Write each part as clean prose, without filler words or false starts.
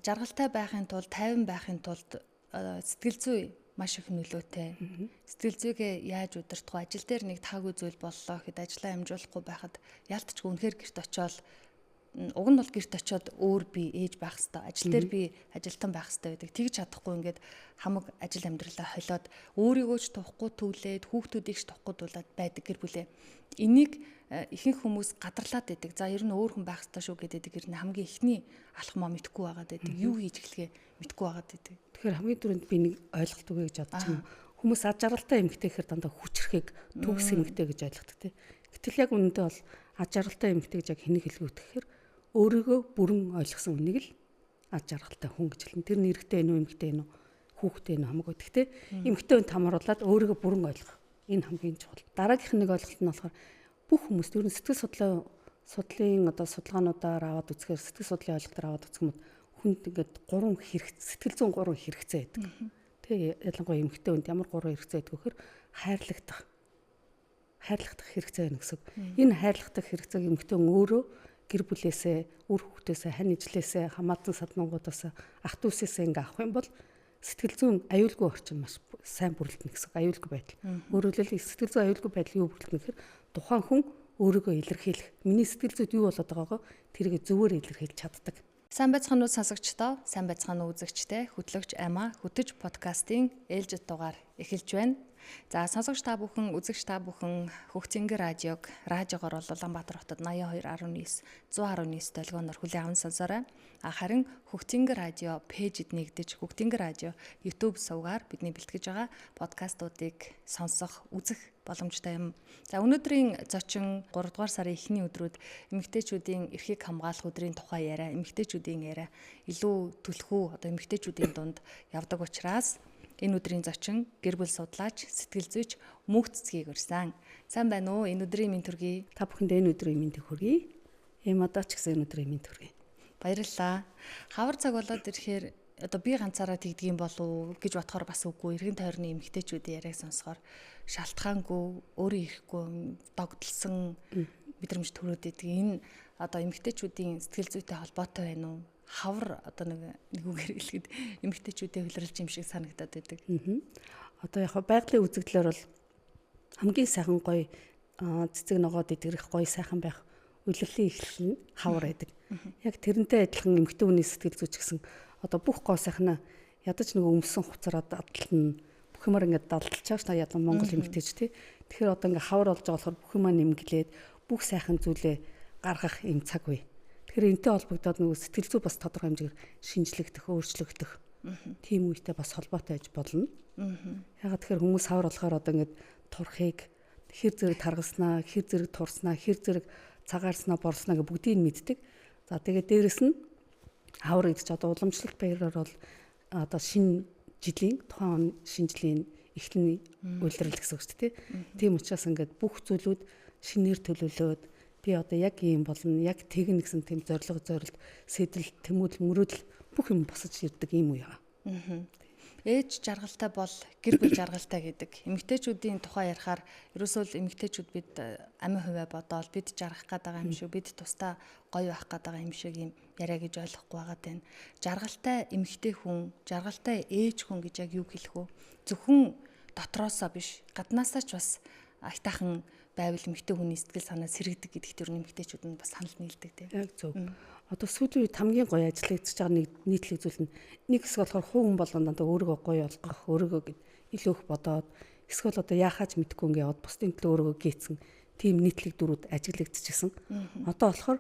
жаргалтай байхын тулд, тайван байхын тулд сэтгэл зүй маш их нөлөөтэй. Сэтгэл зүйгээ яаж удирдах вэ? Ажил дээр нэг таагүй зүйл боллоо гэхэд ажлаа амжуулахгүй байхад ялтч үнэхээр гэрт очиод уг нь бол гэрт очиод өөр би ээж байх хэвээр, ажил дээр би ажилтан байх хэвээр байдаг. Тэгж чадахгүй ингээд хамаг ажил амьдралаа холиод өөрийгөө ч тухгүй түлээд хүүхдүүдийг ч тухгүй дуулаад байдаг гэр бүлээ. Энийг ихэнх хүмүүс гадарлаад байдаг. За ер нь өөр хүн байх хэвээр шүү гэдэг гэр нь хамгийн ихний алхмаа мэдхгүй байгаад байдаг. Юу хийж эхлэхээ мэдхгүй байгаад байдаг. Тэгэхээр хамгийн түрүүнд би нэг ойлголт өгье гэж бодож байна. Хүмүүс аж аргалтай эмэгтэй гэхээр дандаа хүчрэхийг төгс эмэгтэй гэж ойлгодог тийм. Гэтэл яг үнэндээ бол аж аргалтай эмэгтэй гэж яг хэнийг хэлгүүт гэхээр өөрийгөө бүрэн ойлгосон үнийг л аж аргалтай хүн гэж хэлнэ. Тэр нь эрэгтэй ээ, эмэгтэй ээ, хүүхдтэй ээ хамаагүй. Гэхдээ эмэгтэй хүн тамруулаад өөрийгөө бүрэн ойлгох. Энэ хамгийн чухал. Дараагийнх нь нэг ойлголт нь болохоор бүх хүмүүс ер нь сэтгэл судлалын судалгаануудаар аваад үзэхээр сэтгэл судлалын ойлголтоор аваад үзэх юм бол хүнд ингээд 3 хэрэгцээ, сэтгэл зүйн 3 хэрэгцээ байдаг. Тэгээ ялангуяа эмэгтэй хүнд ямар 3 хэрэгцээ байдаг вэхээр хайрлагдах хэрэгцээ байна гэсэн. Энэ хайрлагдах хэрэгцээг эмэгтэй хүн өөрөө гэр бүлээсээ, үр хүүхдээсээ, хань ижлээсээ, хамаатан саднуугуудаас, ах дүүсээсээ ингээ авах юм бол сэтгэл зүйн аюулгүй орчин маш сайн бүрэлдэнэ гэсэн. Аюулгүй байдал. Өөрөөр хэлбэл сэтгэл зүйн аюулгүй байдал юу бүрэлдэнэ гэхээр тухайн хүн өөрийгөө илэрхийлэх. Миний сэтгэл зүйд юу болоод байгаагаа тэрийг зөвөр илэрхийлж чаддаг. Сайн байцгаана уу сонсогчдоо, сайн байцгаана уу үзэгчдээ, хөтлөгч Ама хөтөж подкастын ээлжид дугаар эхэлж байна. За сонсогч та бүхэн, үзэгч та бүхэн Хөгцөнгө радиог радиогоор бол Улаанбаатар хотод 82.9 119 долгионоор хүлээн аван сонсоорой. Харин Хөгцөнгө радио пэйжид нэгдэж Хөгцөнгө радио YouTube сувгаар бидний бэлтгэж байгаа подкастуудыг сонсох, үзэх боломжтой юм. За өнөөдрийн зочин 3 дугаар сарын эхний өдрүүд эмэгтэйчүүдийн эрхийг хамгаалах өдрийн тухай яриа, эмэгтэйчүүдийн яриа илүү түлхүү эмэгтэйчүүдийн дунд явдаг учраас энэ өдрийн зочин гэр бүл судлаач, сэтгэл зүйч Мөнх Цэцгийг урьсан. Сайн байна уу? Энэ өдрийн минь төргий. Та бүхэнд энэ өдрийн минь төргий. Эмадаа ч гэсэн энэ өдрийн минь төргий. Баярлалаа. Хавар цаг болоод ирэхээр би ганцаараа тэгдгийм болов гэж бодохоор бас үгүй. Иргэн тойрны эмэгтэйчүүдийн яриаг сонсохоор шалтгаангүй, өөрөө ирэхгүй, догдолсон мэдрэмж төрөөд идэг. Энэ эмэгтэйчүүдийн сэтгэл зүйтэй холбоотой байна уу? Хавар нэгүгээр хэлэхэд эмэгтэйчүүдээ хөлрөлж юм шиг санагдаад байдаг. Яг байгалийн үзэгдлэр бол хамгийн сайхан гоё цэцэг ногоод идэх гоё сайхан байх үйлрэлийн эхлэл нь хавар байдаг. Яг тэрнтэй адилхан эмэгтэй хүний сэтгэл зүйч гэсэн бүх гоо сайхна ядаж нэг өмсөн хуцараа дадалтна бүх юмар ингээд дадалж байгаа ш ядан Монгол эмэгтэйч тий. Тэгэхээр ингээд хавар болж байгаа болохоор бүх юмаа нэмгэлээд бүх сайхан зүйлээ гаргах юм цаг үе. Тэгэхээр энтэй холбогдоод нөгөө сэтгэл зүй бас тодорхой хэмжээгээр шинжлэгдэх, өөрчлөгдөх тийм үетэй бас холбоотой байж болно. Ягаад тэгэхээр хүмүүс хавар болохоор ингээд турхыг хэр зэрэг таргалснаа, хэр зэрэг турснаа, хэр зэрэг цагаарснаа, борснаа гэх бүгдийг мэддэг. За тэгээд дээрэс нь хавар гэдэг чинь уламжлалт баяраар бол шинэ жилийн тухайн шинэ жилийн эхлэний үйлрэл гэсэн үг шүү дээ. Тийм учраас ингээд бүх зүйлүүд шинээр төлөвлөөд би яг ийм болно, яг тэгнэ гэсэн тийм зорилго зорилт, сэтэл, тэмүүлэл, мөрөөдөл бүх юм босож ирдэг ийм үе аа. Ээж жаргалтай бол гэр бүл жаргалтай гэдэг. Эмэгтэйчүүдийн тухай ярихаар ерөөсөө эмэгтэйчүүд бид амин хувиа бодоол бид жаргах гэдэг юм шиг, бид тусдаа гоё байх гэдэг юм шиг юм яриа гэж ойлгохгүй байгаа тань. Жаргалтай эмэгтэй хүн, жаргалтай ээж хүн гэж яг юу хэлэх вэ? Зөвхөн дотроосоо биш, гаднаасаа ч бас айтаахан байвал эмэгтэй хүний сэтгэл санаа сэргдэг гэдэгт ер нь эмэгтэйчүүд нь бас санал нийлдэг тийм. Яг зөв. Сүүлийн үед хамгийн гоё ажиллагдаж байгаа нэг нийтлэг зүйл нь нэг хэсэг болохоор хүн болгонд өөрийгөө гоё олгох, өөрийгөө гэд илүү их бодоод эсвэл яахаач мэдгүй ингээ яваад бусдын төлөө өөрийгөө гээцэн тийм нийтлэг дөрүүд ажиллагдчихсан. Одоо болохоор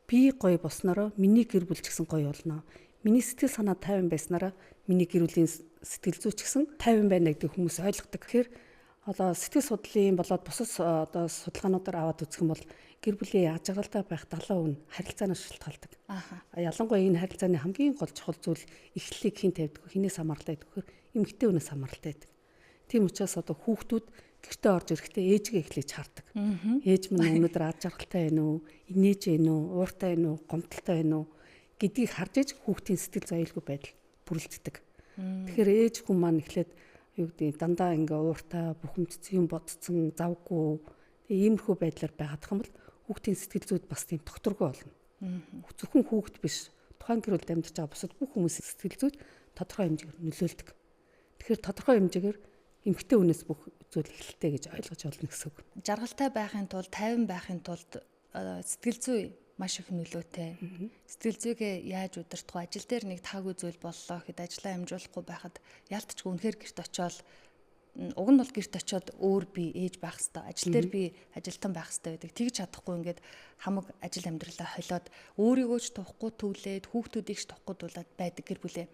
би гоё болсноороо миний гэр бүл ч гэсэн гоё болно. Миний сэтгэл санаа тайван байснараа миний гэр бүлийн сэтгэл зүй ч гэсэн тайван байна гэдэг хүмүүс ойлгодог. Тэгэхээр сэтгэл судлалын болоод бусад судалгаануудаар аваад үзэх юм бол гэр бүлийн аж аргалтай байх 70% нь харилцаанаас шалтгаалдаг. Ялангуяа энэ харилцааны хамгийн гол чухал зүйл эхлэлийг хэн тавьдаг, хинээс хамааралтай байдаг гэхээр эмэгтэй хүнээс хамааралтай байдаг. Тийм учраас хүүхдүүд гэртээ орж ирэхдээ ээжгээ эхлэж хардаг. Ээж минь өнөөдөр аж аргалтай байна уу, инээж байна уу, ууртай байна уу, гомдолтой байна уу гэдгийг харж иж хүүхдийн сэтгэл зүйн байдал бүрэлддэг. Тэгэхээр ээж хүн маань эхлээд дандаа ингээ ууртай, бухимдсан, бодцсон, завгүй иймэрхүү байдлаар байгаад их юм бол хүүхдийн сэтгэл зүйд бас тийм докторгүй болно. Зөвхөн хүүхд биш, тухайн гэр бүлд амьдарч байгаа бусад бүх хүмүүсийн сэтгэл зүйд тодорхой хэмжээгээр нөлөөлдөг. Тэгэхээр тодорхой хэмжээгээр эмэгтэй хүнээс бүх зүйл эхэлтэй гэж ойлгож олно гэсэн үг. Жаргалтай байхын тулд, тайван байхын тулд сэтгэл зүй маш их нөлөөтэй. Сэтгэл зүйгээ яаж удирдах вэ? Ажил дээр нэг таагүй зүйл боллоо гэхэд ажлаа амжуулахгүй байхад ялтчгүй үнэхээр гэрт очиод уг нь бол гэрт очиод өөр би ээж байх хэвээр, ажил дээр би ажилтан байх хэвээр байдаг. Тэгж чадахгүй ингээд хамаг ажил амьдралаа холиод өөрийгөө ч тухгүй түлээд хүүхдүүдийг ч тухгүй дуулаад байдаг гэр бүлээ.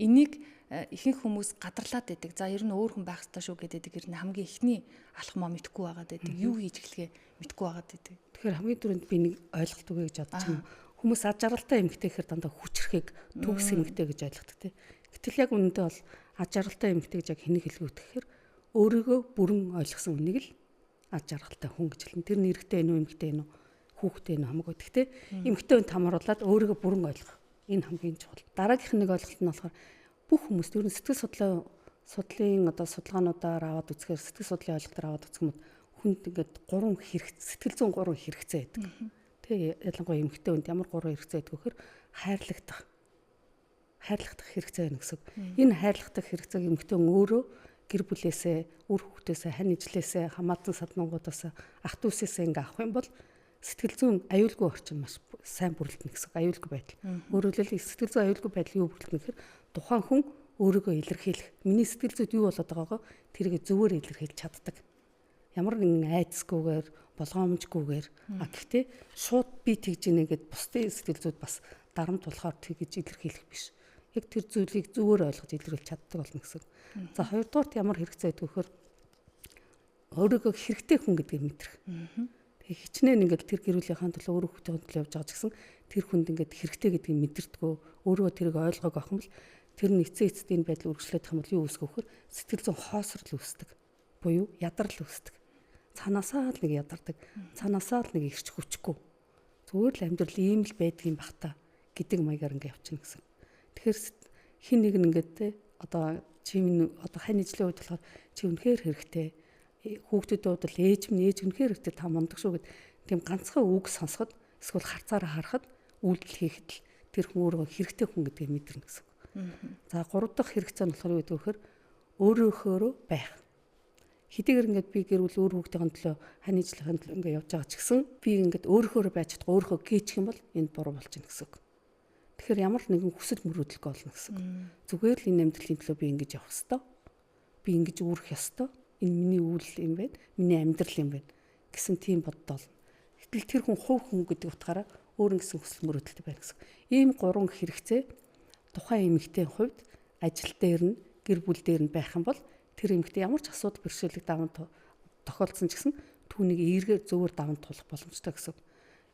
Энийг ихэнх хүмүүс гадарлаад байдаг. За ер нь өөр хүн байх хэвээр шүү гэдэг ер нь хамгийн ихний алхмаа мэдхгүй байгаад байдаг. Юу хийж эхлэхээ мэдхгүй байгаад байдаг. Тэгэхээр хамгийн түрүүнд би нэг ойлголт өгье гэж бодож байна. Хүмүүс аж аргалтай эмэгтэй гэхээр дандаа хүчрэхийг төгс эмэгтэй гэж ойлгодог тийм. Гэтэл яг үнэндээ бол аж аргалтай эмэгтэй гэж яг хэнийг хэлгүүт гэхээр өөрийгөө бүрэн ойлгосон үнийг л аж аргалтай хүн гэж хэлнэ. Тэр нь эрэгтэй энэ үү, эмэгтэй энэ үү, хүүхдээ энэ хамаагүй. Гэхдээ эмэгтэй хүнд хамруулаад өөрийгөө бүрэн ойлгох. Энэ хамгийн чухал. Дараагийнх нэг ойлголт нь болохоор бүх хүмүүс ер нь сэтгэл судлалын судалгаануудаар аваад үзэхээр сэтгэл судлалын ойлголтоор аваад үзэх юм бол хүнд ингээд 3 хэрэгцээ, сэтгэл зүйн 3 хэрэгцээ байдаг. Тэгээ ялангуяа эмэгтэй хүнд ямар 3 хэрэгцээ байдаг вэхээр хайрлагдах хэрэгцээ байна гэсэн. Энэ хайрлагдах хэрэгцээг эмэгтэй хүн өөрөө гэр бүлээсээ, үр хүүхдээсээ, хань ижлээсээ, хамаатан саднуугуудаас, ах дүүсээсээ ингээ авах юм бол сэтгэл зүйн аюулгүй орчин маш сайн бүрэлдэнэ гэсэн. Аюулгүй байдал. Өөрөөр хэлбэл сэтгэл зүйн аюулгүй байдал юу бүрэлдэнэ гэхээр тухайн хүн өөрийгөө илэрхийлэх, миний сэтгэл зүйд юу болоод байгаагаа тэрийг зөвөр илэрхийлж чаддаг. Ямар нэгэн айдасгүйгээр, болгоомжгүйгээр гэхдээ шууд би тэгж ийнэ гэд бусдын сэтгэл зүйд бас дарамт болохоор тэгж илэрхийлэх биш. Яг тэр зүйлийг зөвөр ойлгож илэрхийлж чаддаг болно гэсэн. За хоёрдугаарт ямар хэрэгцээ байдаг вэхээр өөрийгөө хэрэгтэй хүн гэдгийг мэдрэх. Тэгээ хичнээн ингээд тэр гэр бүлийнхаа төлөө өөрөө хүүхдийн төлөө явж байгаа ч гэсэн тэр хүнд ингээд хэрэгтэй гэдгийг мэдэрдэггүй өөрөө тэрийг ойлгоог авах юм бол тэр нь эцээ эцэдийн байдал үргэлжлэх юм бол юу үүсгэх вэхээр сэтгэл зүйн хоосрол үүсдэг. Буюу ядрал үүсдэг. Цаанаасаа л нэг ядардаг. Цаанаасаа л нэг ирч хүчгүй. Зүгээр л амьдрал ийм л байдгийн бах та гэдэг маягаар ингээд явчихна гэсэн. Тэгэхээр хин нэг нь ингээд те одоо хань ижлийн үед болохоор чи үнэхээр хэрэгтэй. Хүүхдүүдийн хувьд л ээж үнэхээр хэрэгтэй та мундаг шүү гэд тийм ганцхан үг сонсоход эсвэл харцаараа харахад үйлдэл хийхэд л тэр хүн өөрөө хэрэгтэй хүн гэдгийг мэдэрнэ гэсэн. За 3 дахь хэрэгцээ нь болохоор юу гэдэг вэ гэхээр өөрөөхөөрөө байх. Хэдийгээр ингээд би гэр бүл өөр хүүхдийн төлөө хань ижлийн төлөө ингээд явж байгаа ч гэсэн би ингээд өөрөөхөөрөө байж чадах өөрөөхөө гүйчих юм бол энд буруу болж байна гэсэн. Тэгэхээр ямар нэгэн хүсэл мөрөөдөлгүй болно гэсэн. Зүгээр л энэ амьдралын төлөө би ингэж явах ёстой. Би ингэж үүрэх ёстой. Энэ миний үйл юм байна. Миний амьдрал юм байна гэсэн тийм бодол. Гэтэл тэр хүн хувь хүн гэдэг утгаараа өөр нэгэн хүсэл мөрөөдөлтэй байна гэсэн. Ийм 3 хэрэгцээ тухайн эмэгтэй хувьд ажил дээр нь, гэр бүл дээр нь байх юм бол тэр эмэгтэй ямар ч асуудал бэрхшээлийг даван тохиолдсон ч гэсэн түүнийг эергээр зөвөр даван туулах боломжтой гэсэн.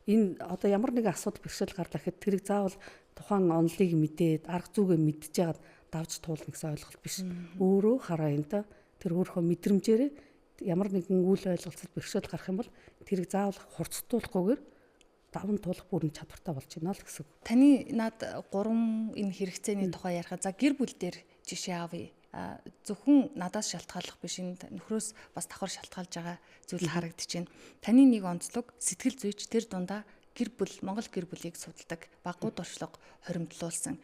Энэ одоо ямар нэгэн асуудал бэрхшээл гарлаа гэхэд тэрийг заавал тухайн онолыг мэдээд арга зүйгээ мэдчихээд давж туулна гэсэн ойлголт биш. Өөрөө хараа энэ та тэр өөрийнхөө мэдрэмжээрээ ямар нэгэн үйл ойлголцол бэрхшээл гарах юм бол тэрийг заавал хурцтуулахгүйгээр даван туулах бүрэн чадвартай болж байна л гэсэн. Таны над 3 энэ хэрэгцээний тухай ярихад за гэр бүл дээр жишээ авъя. Зөвхөн надаас шалтгааллах биш, энэ нөхрөөс бас давхар шалтгаалж байгаа зүйл харагдчихэв. Таны нэг онцлог сэтгэл зүйч тэр дундаа Монгол гэр бүлийг судалдаг багууд оршлого хоримтлуулсан.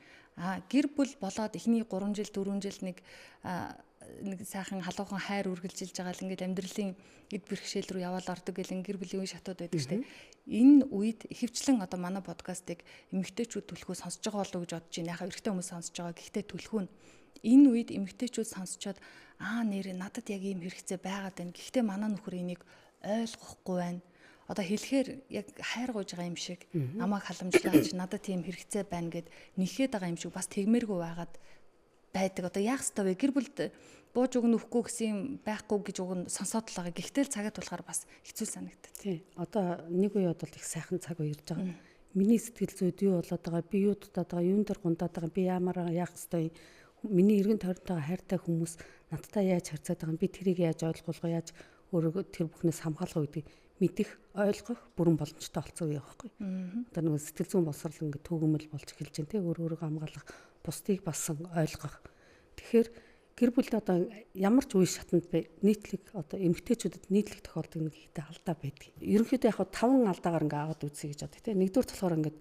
Гэр бүл болоод эхний 3 жил 4 жил нэг сайхан халуухан хайр үргэлжилж байгаа л ингээд амьдралын эд бэрхшээл рүү яваал ордог гэл гэр бүлийн үе шатууд байдаг шүү дээ. Энэ үед ихэвчлэн одоо манай подкастыг эмэгтэйчүүд түлхүү сонсож байгаа болов уу гэж бодож байна. Яхаа эрэгтэй хүмүүс сонсож байгаа. Гэхдээ түлхүү нь энэ үед эмэгтэйчүүд сонсчоод нэрээ надад яг ийм хэрэгцээ байгаад байна. Гэхдээ манай нөхөр энийг ойлгохгүй байна. Одоо хэлэхээр яг хайр гуйж байгаа юм шиг намайг халамжлаач надад тийм хэрэгцээ байна гэд нэхэд байгаа юм шиг бас тэгмээргүй байгаад байдаг. Одоо яах ёстой вэ? Гэр бүлд бууж өгнө үхгүй гэсэн юм байхгүй гэж уг нь сонсоод л байгаа. Гэхдээ л цагаад болохоор бас хэцүү санагдав. Тий. Одоо нэг үе бол их сайхан цаг үе ирж байгаа. Миний сэтгэл зүйд юу болоод байгаа? Би юу дутаад байгаа? Юун дээр гундаад байгаа? Би ямар яах ёстой? Миний эргэн тойронтойгоо хайртай хүмүүс надтай яаж харьцаад байгаа? Би тэрийг яаж ойлгуулах, яаж өөрийгөө тэр бүхнээс хамгаалах гэдэг мэдих, ойлгох бүрэн боломжтой болсон үе байхгүй. Одоо нэг сэтгэл зүйн боловсрол ингээд төгөөмөл болж эхэлж байна те өөрийгөө хамгаалах, бусдыг басан ойлгох. Тэгэхээр гэр бүлд одоо ямар ч үе шатанд нийтлэг одоо эмэгтэйчүүдэд нийтлэг тохиолдог нэг ихтэй алдаа байдаг. Ерөнхийдөө яг 5 алдаагаар ингээд аваад үзье гэж боддог те. Нэгдүгээр болохоор ингээд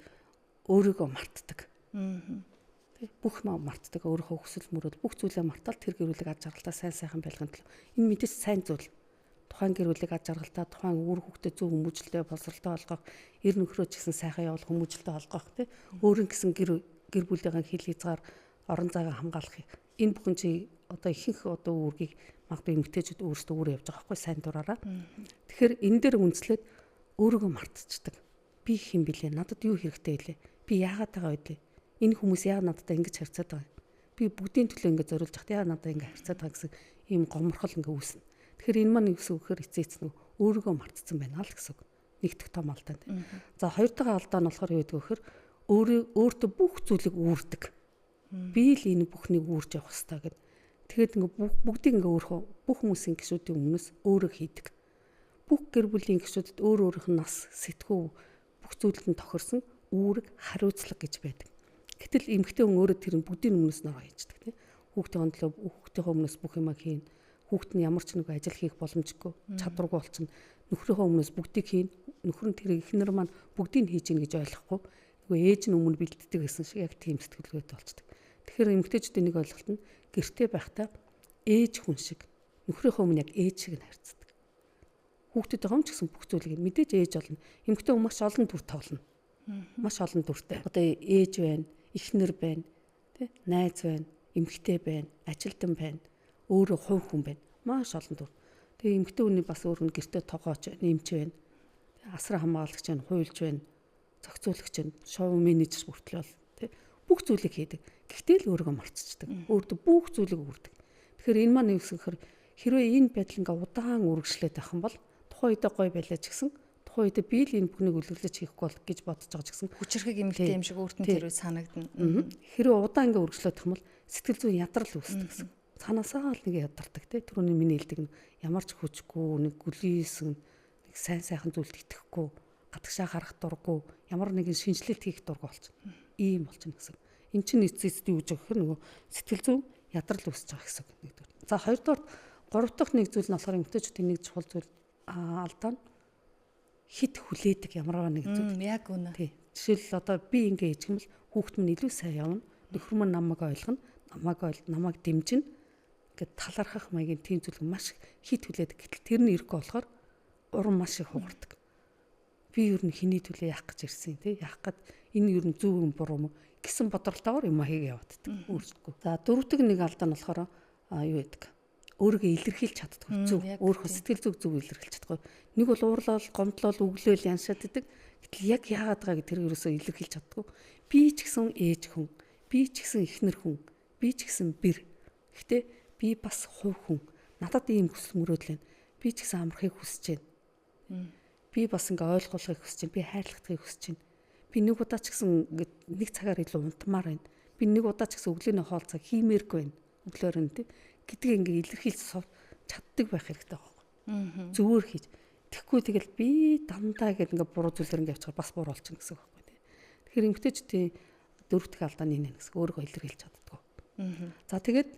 өөрийгөө мартдаг. Тэ бүх мартдаг өөрийнхөө хүсэл мөрөөдөл бүх зүйлээ мартаад тэр гэр бүлийг аж аргалтай сайн байлгахын тулд энэ мэдээж сайн зүйл. Тухайн гэр бүлийг аж аргалтай тухайн үр хүүхдэд зөв хүмүүжлэлтэй боловсролтой болгох, эр нөхрөө ч гэсэн сайхан явуулах хүмүүжлэлтэй болгох тэ өөрийн гэсэн гэр бүлийнхэн хил хязгаар орон зайгаа хамгаалах. Энэ бүхэн чи одоо ихэнх одоо үүргийг магадгүй эмэгтэйчүүд өөрсдөө өөрөө явж байгаа байхгүй сайн дураараа. Тэгэхээр энэ дээр үнслээд өөрийгөө мартчихдаг. Би хэм блэ? Надад юу хэрэгтэй вэ? Би яагаад байгаа вэ? Энэ хүмүүс яагаад надад ингэж харьцаад байгаа? Би бүгдийн төлөө ингэж зориулж хахад яагаад надад ингэ харьцаад байгаа гэсэн ийм гоморхол ингэ үүснэ. Тэгэхээр энэ маань юу гэсэн үг гэхээр эцээцнүү өөрийгөө мартцсан байна л гэсэн үг. Нэгдэх том алдаа тийм. За хоёр дахь алдаа нь болохоор юу гэдэг вэ гэхээр өөртөө бүх зүйлийг үүрдэг. Би л энэ бүхнийг үүрж явах хэрэгтэй гэдэг. Тэгээд ингээ бүгдийг ингээ өөрөө бүх хүмүүсийн гишүүдийн өмнөөс өөрөө хийдэг. Бүх гэр бүлийн гишүүдэд өөрийнх нь нас, сэтгүү бүх зүйлд нь тохирсон үүрэг, хариуцлага гэж байдаг. Гэтэл эмэгтэй хүн өөрөө тэр бүгдийн өмнөөс нөрөө хийждэг тийм. Хүүхдийн төлөө хүүхдийнхөө өмнөөс бүх юмаа хийн. Хүүхд нь ямар ч нэг ажил хийх боломжгүй, чадваргүй болчихно. Нөхрийнхөө өмнөөс бүгдийг хийн. Нөхөр нь тэр эхнэр маань бүгдийг хийж ийн гэж ойлгохгүй. Нөгөө ээж нь өмнө бэлддэг гэсэн шиг яг тийм сэтгэлгээтэй болчихдог. Тэгэхээр эмэгтэйчүүдийн нэг ойлголт нь гэртээ байхдаа ээж хүн шиг нөхрийнхөө өмнө яг ээж шиг нь харьцдаг. Хүүхдэд хомч гэсэн бүх зүйлийг мэдээж ээж болно. Эмэгтэй хүн маш олон дүр тавлна. Маш олон дүртэй. Одоо ээж байна, эхнэр байна, тий, найз байна, эмэгтэй байна, ажилтан байна, өөрөө хувь хүн байна. Маш олон дүр. Тэгээ эмэгтэй хүний бас өөр нь гэртээ тогооч, нэмч байна. Асар хамгаалагч байна, хуульч байна, зохицуулагч байна, шоу менежер хүртэл бол тий бүх зүйлийг хийдэг. Гэхдээ л өөрийгөө мартчихдаг. Өөртөө бүх зүйлийг үүрдэг. Тэгэхээр энэ маань юу гэсэн хэрэг хэрвээ энэ байдал ингээ удаан үргэлжлээд байх юм бол тухайн үедээ гой байлаа ч гэсэн тухайн үедээ би л энэ бүхнийг үлгэрлэж хийхгүй бол гэж бодож байгаа ч гэсэн хүчрхэг эмэгтэй юм шиг өөртөө тэр үе санагдана. Хэрвээ удаан ингээ үргэлжлээд байх юм бол сэтгэл зүйн ядрал үүсдэг гэсэн. Цаанаасаа л нэг ядардаг те түрүүний миний хэлдэг нь ямар ч хүчгүй нэг гүлийсэн нэг сайхан зүйлд итгэхгүй гадагшаа гарах дурггүй ямар нэгэн шинжилэлт хийх дурггүй болчихно. Ийм болчихно гэсэн. Эн чинь эцэст юу гэж өгөхөр нөгөө сэтгэл зүйн ядрал үүсэж байгаа гэсэн үг нэгдүгээр. За хоёрдугаар гурав дахь нэг зүйл нь болохоор эмэгтэйчүүдийн нэг чухал зүйл алдаа нь хит хүлээдэг ямар нэг зүйл. Яг үнэ. Тий. Жишээл одоо би ингээ хийж юм бол хүүхд минь илүү сайн явна. Нөхөр минь намайг ойлгоно. Намайг дэмжинэ. Ингээд талархах маягийн тийм зүйл маш хит хүлээдэг. Гэтэл тэр нь ирэхгүй болохоор уран маш их хугардаг. Би юу н хэний төлөө яах гэж ирсэн тий. Яах гээд энэ юу н зөв юм буруу юм гэсэн бодролтойгоор юм хийгээ явагддаг. Өөрсдөө. За дөрөвдөг нэг алдаа нь болохоор юу гэдэг. Өөрийгөө илэрхийлж чаддаггүй. Зөв. Өөрийнхөө сэтгэл зүг зөв илэрхийлж чаддаггүй. Нэг бол уурлал, гомдлол, өглөөл яншаад идэг. Гэтэл яг яагаад байгаа гэдэг тэр ерөөсөө илэрхийлж чаддаггүй. Би ч гэсэн ээж хүн, би ч гэсэн эхнэр хүн, би ч гэсэн бэр. Гэхдээ би бас хувь хүн. Надад ийм хүсэл мөрөөдөл байна. Би ч гэсэн амархыг хүсэж байна. Би бас ингээ ойлгуулахыг хүсэж байна. Би хайрлахыг хүсэж байна. Би нэг удаа ч гэсэн нэг цагаар илүү унтмаар байна. Би нэг удаа ч гэсэн өглөөний хоол цаг хиймээргүй байна. Өглөөр нь тий гэдгийг ингээ илэрхийлж чаддаг байх хэрэгтэй байхгүй. Зүгээр хийж. Тэгэхгүй тэгэл би дандаа гэдэг ингээ буруу зүйлээр ингээ явчихаар бас буруу болчихно гэсэн үг байхгүй тий. Тэгэхээр эмгтээчдийн дөрөвдөг алдаа нь энэ гэсэн өөрийгөө илэрхийлж чаддаггүй. За тэгээд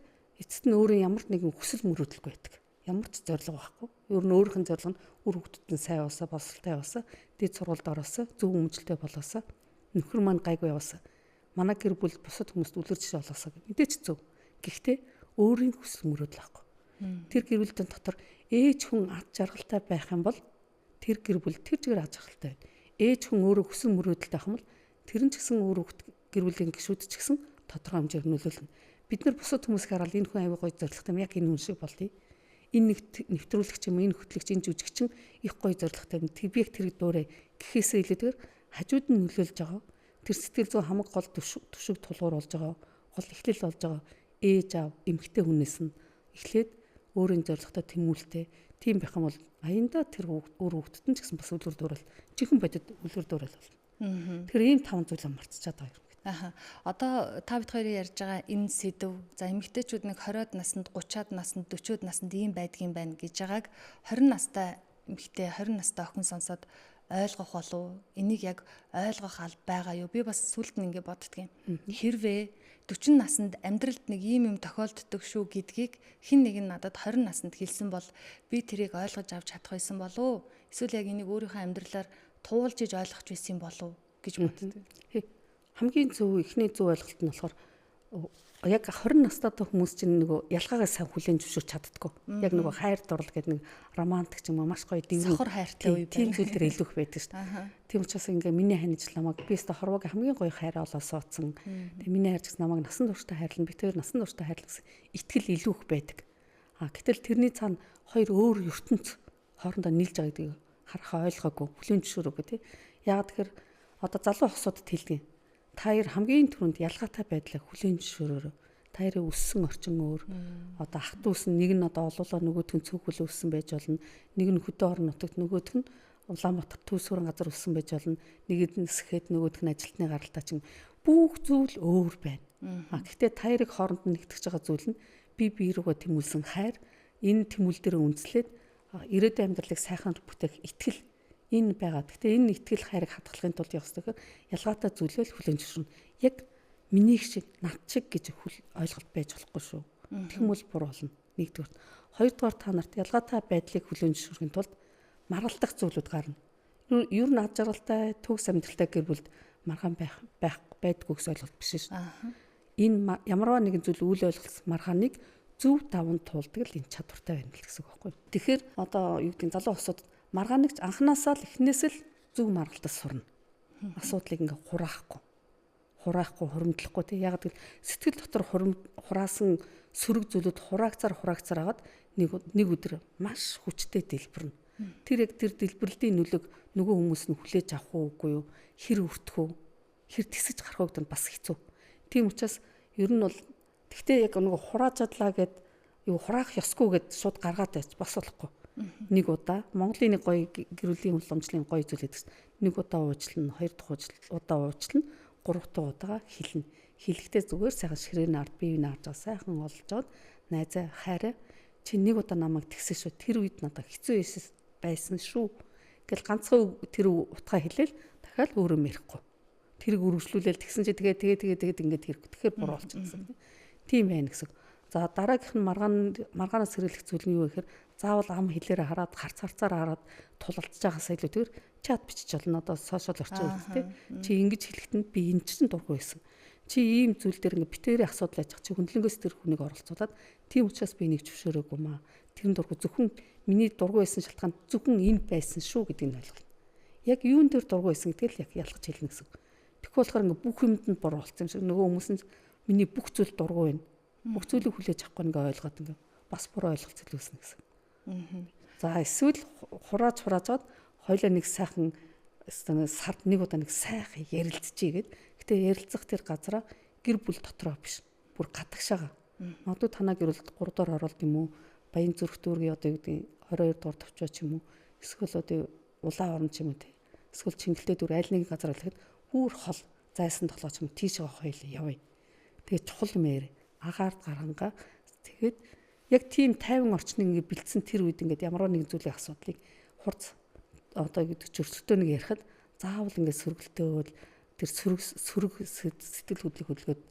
эцэст нь өөрөө ямар нэгэн хүсэл мөрөөдөлгүй байдаг. Ямар ч зорилго байхгүй. Өөр нь өөрийнх нь зорилго нь үр хөвгөдөд нь сайн яваасаа, боловсралтай яваасаа, дэд сургуульд ороосаа, зөв өмчлөлтэй болоосаа, нөхөр маань гайгүй яваасаа, манай гэр бүл бусад хүмүүст үлгэр жишээ болоосаа мэдээч зөв. Гэхдээ өөрийн хүсэл мөрөөдөл байхгүй. Тэр гэр бүлийн дотор ээж хүн ад жаргалтай байх юм бол тэр гэр бүл тэр чигээр ад жаргалтай байна. Ээж хүн өөрөө хүсэл мөрөөдөлтэй байх юм бол тэр нь ч гэсэн өөр гэр бүлийн гишүүд ч гэсэн тодорхой хэмжээр нөлөөлнө. Бид нар бусад хүмүүс хараад энэ хүн аягүй гоё зоригтой юм яг энэ хүн шиг болдгийг. Энэ нэвтрүүлэгч юм, энэ хөтлөгч, энэ жүжигчин их гоё зоригтой юм. Тэг тэр дуурай гэхээсээ илүүтэйгээр хажууд нь нөлөөлж байгаа. Тэр сэтгэл зүйн хамаг гол түвшиг тулгуур болж байгаа. Гол эхлэл болж байгаа. Ээж аав эмэгтэй хүнээс нь эхлээд өөрийн зоригтой тэмүүлэлтэй тийм байх юм бол аяндаа тэр өөр хүүхдэд нь ч гэсэн бас үлгэр дуурайл чихэн бодит үлгэр дуурайл болно. Тэгэхээр ийм таван зүйлээ мартчихад байгаа юм. Одоо та бид хоёрын ярьж байгаа энэ сэдв за эмэгтэйчүүд нэг 20-аад наснд 30-аад наснд 40-аад наснд ийм байдгийн байна гэж байгааг 20 настай эмэгтэй 20 настай охин сонсоод ойлгох болов энийг яг ойлгох аль байгаа юу? Би бас сүлд нь ингэ боддгийн. Хэрвээ 40 наснд амьдралд нэг ийм юм тохиолддог шүү гэдгийг хэн нэг нь надад 20 наснд хэлсэн бол би тэрийг ойлгож авч чадах байсан болов? Эсвэл яг энийг өөрийнхөө амьдралаар туулж иж ойлгож байсан болов гэж боддог. хамгийн зөв эхний зөв ойлголт нь болохоор яг 20 настайтай хүмүүс чинь нөгөө ялгаагаа сайн хүлээн зөвшөөрч чаддаггүй. Яг нөгөө хайр дурлал гэдэг нэг романтик ч юм уу маш гоё дэврэн сохор хайртай үе тийм зүйл дээр илүү их байдаг шүү дээ. Тийм учраас ингээ миний ханиж намайг би өстө хорвогийн хамгийн гоё хайраа олоо суудсан. Тэгээ миний хайрч намайг насан туршдаа хайрлан би тэр насан туршдаа хайрлах гэсэн итгэл илүү их байдаг. Гэтэл тэрний цаана хоёр өөр ертөнц хоорондоо нийлж байгааг харахаа ойлгоогүй, хүлээн зөвшөөрөөгүй тий. Яг тэгэхээр одоо залуу хосуудад хэлдэг. Та хоёр хамгийн түрүүнд ялгаатай байдлаа хүлээн зөвшөөрөөрэй. Та хоёрын өссөн орчин өөр. Одоо ах トゥ ус нэг нь одоо олуулаа нөгөөх нь цөөхөл өссөн байж болно. Нэг нь хөдөө орон нутагт нөгөөх нь Улаанбаатар төв суурин газар өссөн байж болно. Нэг нь сэхэд нөгөөх нь ажилтны гаралтай чинь бүх зүйл өөр байна. Гэхдээ та хоёрыг хооронд нь нэгтгэж байгаа зүйл нь бие рүүгээ тэмүүлсэн хайр. Энэ тэмүүл дээр үндэслээд ирээдүйн амьдралыг сайхан бүтээх итгэл энэ байгаа. Гэхдээ энэ итгэл хайрыг хадгалахын тулд явах ёстой ялгаатай зүйлэл хүлээн зөвшөөрнө. Яг миний шиг над шиг гэж ойлголт байж болохгүй шүү. Тэгмэл буруу болно. Нэгдүгээр. Хоёрдугаар та нарт ялгаатай байдлыг хүлээн зөвшөөрөхийн тулд маргалдах зүйлүүд гарна. Ер нь ад жаргалтай төгс амьдралтай гэр бүлд маргаан байдгүй гэсэн ойлголт биш шүү. Энэ ямарваа нэгэн зүйл үйл ойлголт маргааныг зөв даван туулдаг л энэ чадвартай байна гэсэн үг байхгүй. Тэгэхээр одоо юу гэдэг залуу усууд маргааныг анханасаа л эхнээс л зөв маргалдаж сурна. Асуудлыг ингээ хураахгүй хуримтлахгүй тий. Яг гэвэл сэтгэл дотор хураасан сөрөг зүйлүүд хураагцаар агаад нэг өдөр маш хүчтэй дэлбэрнэ. Тэр яг тэр дэлбэрлэлийн нөлөөг нөгөө хүмүүс нь хүлээж авах уугүй юу? Хэр өртөх үү? Хэр тисэж гарах уу гэдэг нь бас хэцүү. Тийм учраас ер нь бол тэгтээ яг нөгөө хурааж чадлаа гэд юу хураах ёсгүй гэд шууд гаргаад байж бас болохгүй. Нэг удаа Монголын нэг гоё гэрүүлийн уламжлалын гоё зүйл гэдэг чинь нэг удаа уучлна, хоёр дахь удаа уучлна, гурав дахь удаага хэлнэ. Хэлэхдээ зүгээр сайхан ширээний ард биеийг харж байгаа сайхан олж аваад найзаа хайраа чи нэг удаа намайг тэгсэн шүү. Тэр үед надад хэцүү байсан шүү. Гэл ганцхан тэр утгаа хэлээл дахиад өөрөө мэрэхгүй. Тэрийг үргэлжлүүлээл тэгсэн чи тэгээд ингээд хэрэггүй. Тэгэхээр буруу болчихсон. Тийм байна гэсэн. За дараагийнх нь маргаанаас хэрэглэх зүйл нь юу вэ гэхээр заавал ам хэлээрээ хараад харцаараа хараад тулалдж байгаасаа илүүтэйгээр чат бичиж болно. Одоо сошиал орчин үедтэй. Чи ингэж хэлэхэд нь би энэ чинь дургүй байсан. Чи ийм зүйл дээр ингээд битээрийн асуудал ажих чи хөндлөнгөөс тэр хүнийг оролцуулаад тийм учраас би энийг зөвшөөрөөгүй маа. Тэр дургүй зөвхөн миний дургүй байсан шалтгаан зөвхөн энэ байсан шүү гэдгийг ойлгоно. Яг юун дээр дургүй байсан гэдгийг л яг ялгаж хэлнэ гэсэн. Тэгэхгүй болохоор ингээд бүх юмд нь буруу болсон юм шиг нөгөө хүмүүс нь миний бүх зүйл дургүй байна. Бүх зүйлийг хүлээж авахгүй ингээ ойлгоод ингээ бас буруу ойлголт зэлүүлсэн гэсэн. За эсвэл хураажгаад хоёлаа нэг сайхан сард нэг удаа нэг сайхан ярилцчихъя гэд. Гэтэ ярилцах тэр газараа гэр бүл дотроо биш. Бүр гадагшаага. Магадгүй танаа гэр бүлд 3 доор оролт юм уу? Баян зүрх дүүргийн одоо юу гэдэг 22 дугаар төвчөө ч юм уу? Эсвэл одоо улаан орон ч юм уу те. Эсвэл чингэлтэй дүр аль нэг газар олоход бүр хол зайсан тоглооч юм тийш хоёул явъя. Тэгээ чухал мээр агаард гарангаа тэгээд яг тийм тайван орчныг ингээ бэлдсэн тэр үед ингээд ямар нэгэн зүйлийн асуудлыг хурц одоо гэдэг зөрчилтөө нэг ярихад заавал ингээ сөргөлтөөл тэр сөрөг сэтгэл хөдлөлийг хөдөлгөөд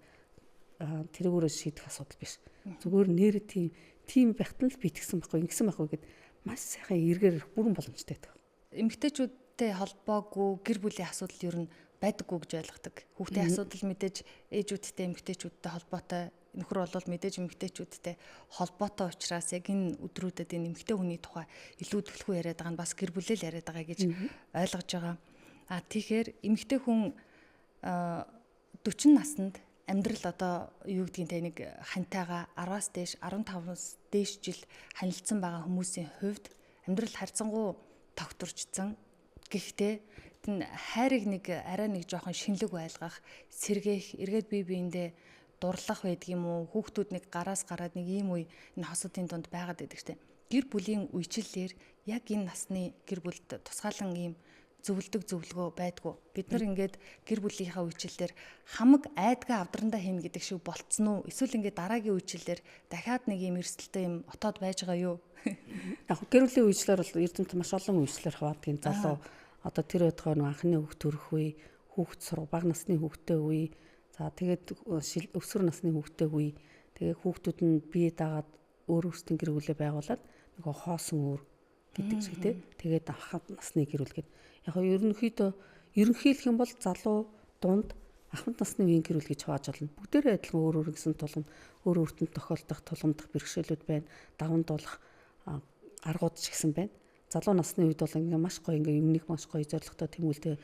тэрүүгээрээ шийдэх асуудал биш. Зүгээр нэр тийм байхад нь л битгсэн байхгүй ингэсэн байхгүй гэд маш сайхан эргээр бүрэн боломжтой байдаг. Эмэгтэйчүүдтэй холбоогүй гэр бүлийн асуудал ер нь байдаггүй гэж ойлгодог. Хүүхдийн асуудал мэдээж ээжүүдтэй эмэгтэйчүүдтэй холбоотой нөхөр бол мэдээж эмэгтэйчүүдтэй холбоотой учраас яг энэ өдрүүдэд энэ эмэгтэй хүний тухай илүү төлхөө яриад байгаа нь бас гэр бүлэл яриад байгаа гэж ойлгож байгаа. Тэгэхээр эмэгтэй хүн 40 наснд амьдрал одоо юу гэдгийг те нэг хантайгаа 10-аас дээш 15-аас дээш жил ханилцсан байгаа хүмүүсийн хувьд амьдрал харьцангуй тогтворчсон. Гэхдээ хайрыг нэг арай нэг жоохон шинэлэг байлгах, сэргээх, эргээд бие биендээ дурлах байдаг юм уу? Хүүхдүүд нэг гараас гараад нэг ийм үе энэ хосуудын дунд байгаад байдаг штеп. Гэр бүлийн үечлэлээр яг энэ насны гэр бүлд тусгаалan ийм зөвлөгөө байдгүй. Бид нар ингээд гэр бүлийнхаа үечлэлээр хамаг айдгаа авдрандаа хийнэ гэдэг шиг болцсон уу? Эсвэл ингээд дараагийн үечлэлээр дахиад нэг ийм эрсдэлтэй юм отоод байж байгаа юу? Яг гэр бүлийн үечлэлээр бол эрдэмтэд маш олон үечлэлээр хаваадгийн залуу одоо тэр өдгөө анхны хүүхд төрөх үе, хүүхд сурах, бага насны хүүхдтэй үе, за тэгээд өсвөр насны хүүхдтэй үе, тэгээд хүүхдүүд нь бие даагаад өөр өөрсдийн гэр бүлээ байгуулад нөгөө хоосон өөр гэдэг шиг тэгээд анхны насны гэр бүл гэдэг. Яг ерөнхийдөө ерөнхийлөх юм бол залуу дунд ахмад насны үеийн гэр бүл гэж хувааж болно. Бүгдээрээ адилхан өөр өөр гэсэн тулгам, өөр өөртөнд тохиолдох тулгамдах бэрхшээлүүд байна. Даван дуулах аргууд ч гэсэн байна. Залуу насны үед бол ингээ маш гоё ингээ юмник маш гоё зоригтой тэмүүлдэ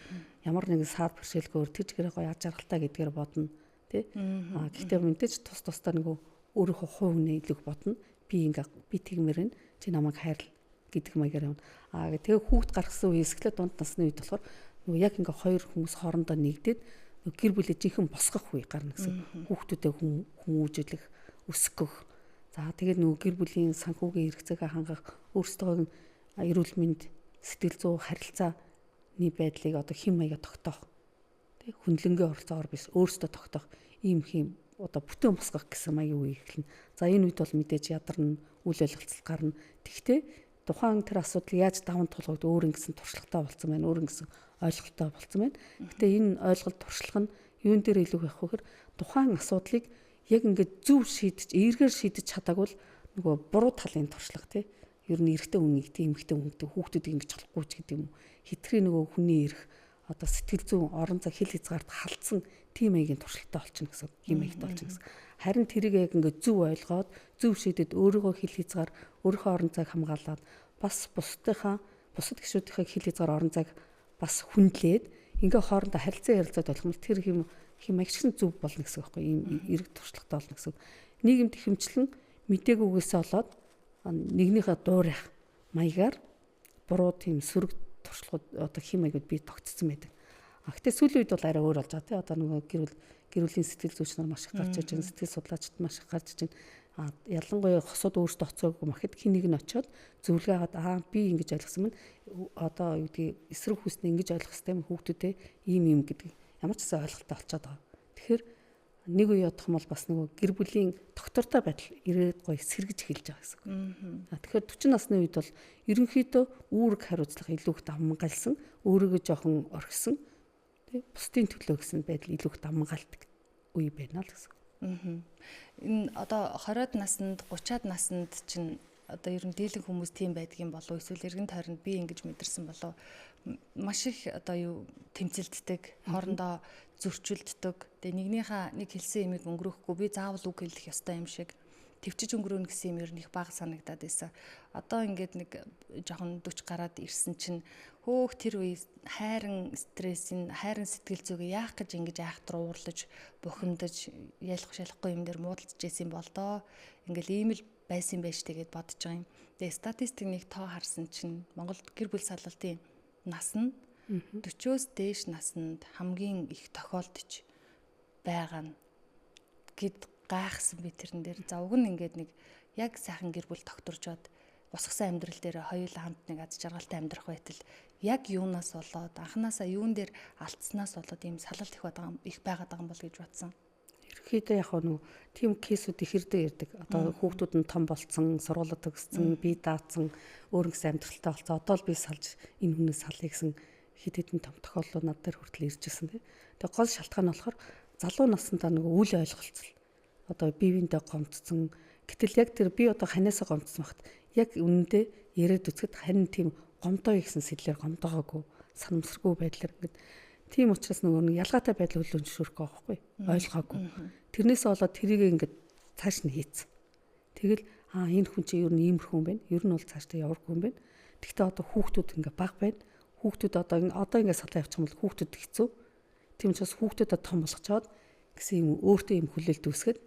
ямар нэгэн сар бэрхшээлгөөр тэр чигээр гоё аж аргалтай гэдгээр бодно тий. Гэхдээ мэдээж тус тусдаа нөгөө өөрийнхөө хувь үнэ илүүх бодно. Би тэгмэр нь чи намайг хайрл гэдэг маягаар юм. Тэгээ хүүхд гаргасан үеэс эхлээд дунд насны үед болохоор нөгөө яг ингээ хоёр хүмүүс хоорондоо нэгдээд гэр бүлээ жинхэнэ босгох үе гарна гэсэн. Хүүхдүүдэд хүмүүжүүлэх, өсгөх. За тэгээд нөгөө гэр бүлийн санхүүгийн хэрэгцээгээ хангах, өөрсдөө эрүүл мэнд, сэтгэл зүй, харилцааны байдлыг одоо хэм маяга тогтоох. Тэг хүнлэнгийн оролцоогоор биш өөрсдөө тогтоох ийм хэм одоо бүтээн босгох гэсэн маягийн үе эхэлнэ. За энэ үед бол мэдээж ядарна, үйл ойлголцол гарна. Тэгвэл тухайн тэр асуудал яаж даван тулгад өөр ингэсэн туршлагатай болсон байна, өөр ингэсэн ойлголттой болсон байна. Гэтэ энэ ойлголт туршлага нь юун дээр илүү байх вэ гэхээр тухайн асуудлыг яг ингээд зөв шийдэж, эергээр шийдэж чадаагүй нөгөө буруу талын туршлага тий. Ер нь эрэгтэй үнийг тийм эмэгтэй хүнтэй хүүхдүүд ингэж болохгүй ч гэдэг юм уу. Хитрхи нөгөө хүний эрх одоо сэтгэл зүйн орон зай хил хязгаарт халтсан тийм маягийн туршлагатай болчихно гэсэн юм маягт болчихно гэсэн. Харин тэрийг яг ингээд зөв ойлгоод зөв шийдэд өөрийгөө хил хязгаар өөрийнхөө орон зайг хамгаалаад бас бусад гишүүдийнхээ хил хязгаар орон зайг бас хүндлээд ингээ хоорондоо харилцаа ярилцаад болох юм тэр хэм маягчсан зөв болно гэсэн байхгүй ийм эрэг туршлагатай болно гэсэн. Нийгэмд хэмчлэн мдэггүйгээсээ болоод нэгнийхээ дуурайх маягаар буруу тийм сөрөг туршлагууд одоо хэм маягуд би тогтцсон байдаг. Гэхдээ сүүлийн үед бол арай өөр болж байгаа тий. Одоо нөгөө гэр бүлийн сэтгэл зүйч нар маш их гарч иж байна, сэтгэл судлаачид маш их гарч иж байна. Ялангуяа хосууд өөрсдөө хоцоогүй махад хин нэг нь очиод зөвлөгөөгээд би ингэж ойлгосон мэн одоо юу гэдгийг эсрэг хүснэ ингэж ойлгох хэрэгтэй хүүхдүүдээ ийм гэдэг ямар ч гэсэн ойлголттой болчиход байгаа. Тэгэхээр нэг үе явах юм бол бас нөгөө гэр бүлийн доктортой байдал ирээд гоё сэргэж эхэлж байгаа гэсэн үг. Тэгэхээр 40 насны үед бол ерөнхийдөө үүрэг хариуцлага илүү их давмгалсан, өөрийгөө жоохон орхисон, тий бусдын төлөө гэсэн байдал илүү их давмгалдаг үе байна л гэсэн. Энэ одоо 20-ад наснд, 30-ад наснд чинь одоо ер нь дийлэн хүмүүс тийм байдгийн болов эсвэл эргэн тойронд би ингэж мэдэрсэн болов маш их одоо юу тэмцэлддэг, хоорондоо зөрчилддөг. Тэгээ нэг хэлсэн юмыг өнгөрөөхгүй би заавал үг хэлэх ёстой юм шиг төвчж өнгөрөөнө гэсэн юм ер нь их бага санагдаад байсан. Одоо ингээд нэг жоохон 40 гараад ирсэн чинь хөөх тэр үе хайрын стрессийн, хайрын сэтгэл зүгээ яах гэж ингэж айхтар уурлаж, бухимдаж, ялах шалахгүй юм дээр муудалж байсан бол доо ингээл ийм л байсан байж тэгээд бодож байгаа юм. Тэгээ статистик нэг тоо харсан чинь Монголд гэр бүл саллалтын нас нь 40-оос дээш наснд хамгийн их тохиолдож байгаа нь гэд гайхсан би тэрэн дээр. За уг нь ингээд нэг яг сайхан гэр бүл тогтворжоод босгосон амьдрал дээр хоёулаа хамт нэг аз жаргалтай амьдрах байтал яг юунаас болоод анханасаа юун дээр алдснаас болоод ийм салалт их байгаад байгаа юм бол гэж бодсон. Ерөнхийдөө яг нэг тийм кейсүүд их хэрдээ ирдэг. Одоо хүүхдүүд нь том болцсон, сургуулиуд төгссөн, бие даацсан, өөрөнгөс амьдралтай болцсон. Одоо л би салж энэ хүнээс салъя гэсэн хэд хэдэн том тохиолдлууд над дээр хүртэл ирж ирсэн тийм. Тэгээ гол шалтгаан нь болохоор залуу насндаа нэг үл ойлголцол. Одоо биеиндээ гомдсон. Гэтэл яг тэр би одоо ханиасаа гомдсон багт яг үнэндээ яриад үзэхэд харин тийм гомдоо гэсэн сэтлэр гомдоогоогүй, санамсаргүй байдлаар ингээд тийм учраас нөгөө нэг ялгаатай байдал хөлөнд шүрэх байхгүй ойлгоогүй. Тэрнээсээ болоод тэрийг ингээд цааш нь хийцэн. Тэгэл энэ хүн чинь ер нь иймэрхүү юм байна. Ер нь бол цаашдаа яваргүй юм байна. Гэхдээ одоо хүүхдүүд ингээд баг байна. Хүүхдүүд одоо ингээд салаа явчих юм бол хүүхдүүд хэцүү. Тийм учраас хүүхдүүдэд том болгочоод гэсэн юм өөртөө юм хүлээлт үүсгээд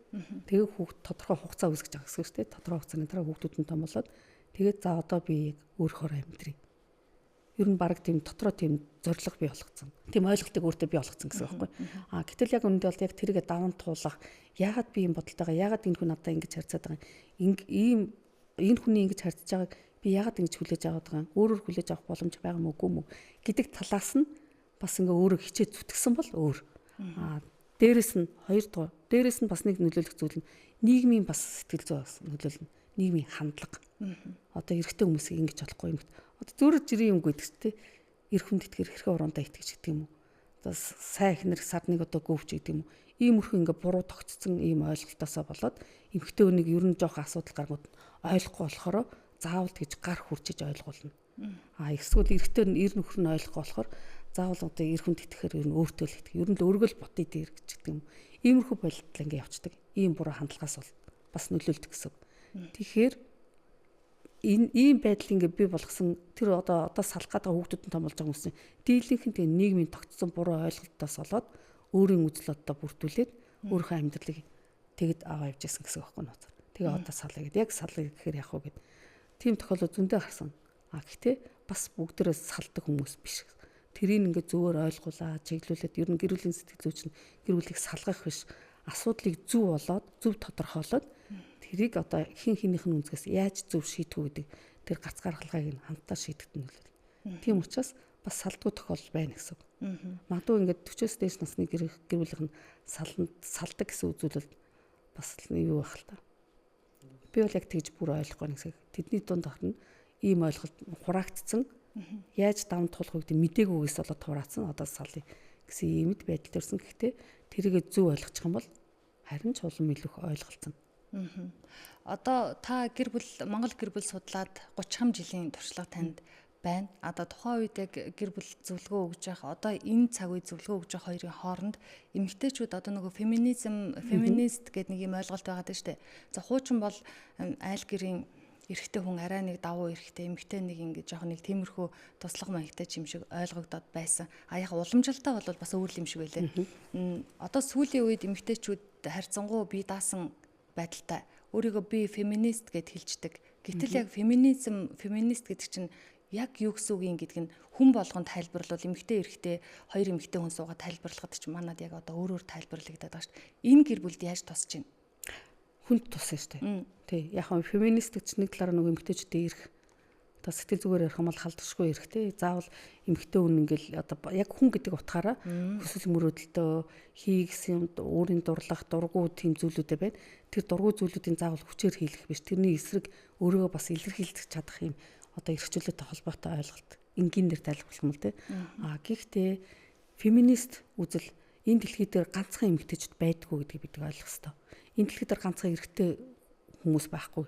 тэгээ хүүхд тодорхой хугацаа үүсгэж байгаа гэсэн үг шүү дээ. Тодорхой хугацааны дараа хүүхдүүд нь том болоод тэгээд за одоо би яг өөрөөр амьдрий. Ер нь баг тийм дотроо тийм зориг бий болгоцсон. Тийм ойлголтыг өөртөө бий болгоцсон гэсэн үг байхгүй. Гэтэл яг үүндээ бол яг тэргээ даван туулах, яагаад би юм бодолтойгоо, яагаад энэ хүн надад ингэж харьцаад байгаа юм. Энэ хүний ингэж харьцаж байгааг би яагаад ингэж хүлээж аваад байгаа юм. Өөрөөр хүлээж авах боломж байгаа мó үгүй мó гэдэг талаас нь бас ингээ өөрөө хичээд зүтгэсэн бол өөр. Дээрээс нь хоёрдугаар, дээрээс нь бас нэг нөлөөлөх зүйл нь нийгмийн бас сэтгэл зүй бас нөлөөлнө. Нийгмийн хандлага. Одоо эрэгтэй хүмүүсийг ингэж болохгүй юм. Одоо зөөр жирийн юм гэдэг чинь эрх хүнд итгэр хэрхэн уруундаа итгэж гэдэг юм уу. Одоо сайн ихнэр сарныг одоо гөвч гэдэг юм уу. Иймэрхүү ингээ буруу тогтцсон ийм ойлголтоосоо болоод эмэгтэй хүнийг ер нь жоох асуудал гаргууд ойлгохгүй болохоор заавал гэж гар хүрчиж ойлгуулна. Эсвэл эрэгтэй эр нөхөр нь ойлгохгүй болохоор заавал одоо эр хүнд итгэхээр ер нь өөртөө л итгэх. Ер нь л өргөл ботый дээр гэж гэдэг юм. Иймэрхүү байдал ингээ явцдаг. Ийм буруу хандлагаас бол бас нөлөөлдөг гэсэн. Тэгэхээр ийм байдал ингээ бий болгосон тэр одоо салах гэдэг хүүхдүүдэн томолж байгаа хүмүүс дийлэнх нь тэгээ нийгмийн тогтсон буруу ойлголтоос болоод өөрийн үзэл бодолтой бүрдүүлээд өөрийнхөө амьдралыг тэгэд аваа явж байсан гэсэн үг байхгүй нууцаар. Тэгээ одоо салъя гэдэг. Яг салъя гэхээр яах вэ гэд. Тийм тохиолдол зөндөө гарсан. Гэхдээ бас бүгдээрээ салдаг хүмүүс биш. Тэрийг ингээ зөвөр ойлгуулаад чиглүүлээд ер нь гэр бүлийн сэтгэл зүйч нь гэр бүлийг салгах биш. Асуудлыг зөв болоод зөв тодорхойлоод тэрийг одоо хин хинийх нь үнцгээс яаж зөв шийдэх үү гэдэг тэр гац гаргалгааг нь хамтдаа шийдэгдэх нь үлээ. Тийм учраас бас салдгүй тохиолдол байна гэсэн үг. Магадгүй ингээд 40-с дээш насны гэр бүлийнх нь салдаг гэсэн үзүүлэлт бас юу байх л та. Би бол яг тэгж бүр ойлгохгүй нэг. Тэдний дунд орно ийм ойлголт хураагдсан. Яаж даван туулах гэдэг мдэггүйгээс болоод хураацсан одоо салъя гэсэн иймд байдал төрсэн. Гэхдээ тэрийг зөв ойлгочих юм бол харин ч улам илүү ойлголцсон. Одоо та Монгол гэр бүл судлаад 30 жилийн туршлага танд байна. Одоо тухайн үед яг гэр бүл зөвлөгөө өгж явах, одоо энэ цаг үе зөвлөгөө өгж явах хоёрын хооронд эмэгтэйчүүд одоо нөгөө феминист гэдэг нэг юм ойлголт байгаа даа шүү дээ. За хуучин бол айл гэрийн эрэгтэй хүн арай нэг давуу эрэгтэй, эмэгтэй нэг ингэ жоох нэг тиймэрхүү туслах маягтай юм шиг ойлгогдоод байсан. Яг уламжлалтаа бол бас өөр юм шиг байлаа. Одоо сүүлийн үед эмэгтэйчүүд харьцангуй бие даасан байдалтай өөрийгөө би феминист гэд хэлждэг. Гэтэл яг феминист гэдэг чинь яг юу гэсэн үг юм гэдг нь хүн болгон тайлбарлал эмэгтэй эрэгтэй хоёр эмэгтэй хүн суугаад тайлбарлахад чинь манад яг одоо өөрөөр тайлбарлагдаад байгаа шүү дээ. Энэ гэр бүлд яаж тусч байна? Хүнд тусна шүү дээ. Тий. Яг нь феминист гэж нэг талаараа нөгөө эмэгтэйчүүдээ ирэх одоо сэтгэл зүгээр ярих юм бол халдваршгүй эрэхтэй. Заавал эмэгтэй хүн ингээл одоо яг хүн гэдэг утгаараа хүсэл мөрөөдөлтөө хийгсэн юм өөрийн дурлах дургу тийм зүйлүүдээ байна. Тэр дургу зүйлүүдийн заавал хүчээр хийлгэх биш. Тэрний эсрэг өөрийгөө бас илэрхийлж чадах юм одоо эрхчлөлтөй холбоотой ойлголт энгийн дээр тайлбарлах юм л дээ. Гэхдээ феминист үзэл энэ дэлхий дээр ганцхан эмэгтэйчүүд байдгүй гэдгийг бид ойлгох ёстой. Энэ дэлхий дээр ганцхан эрэгтэй хүмүүс байхгүй.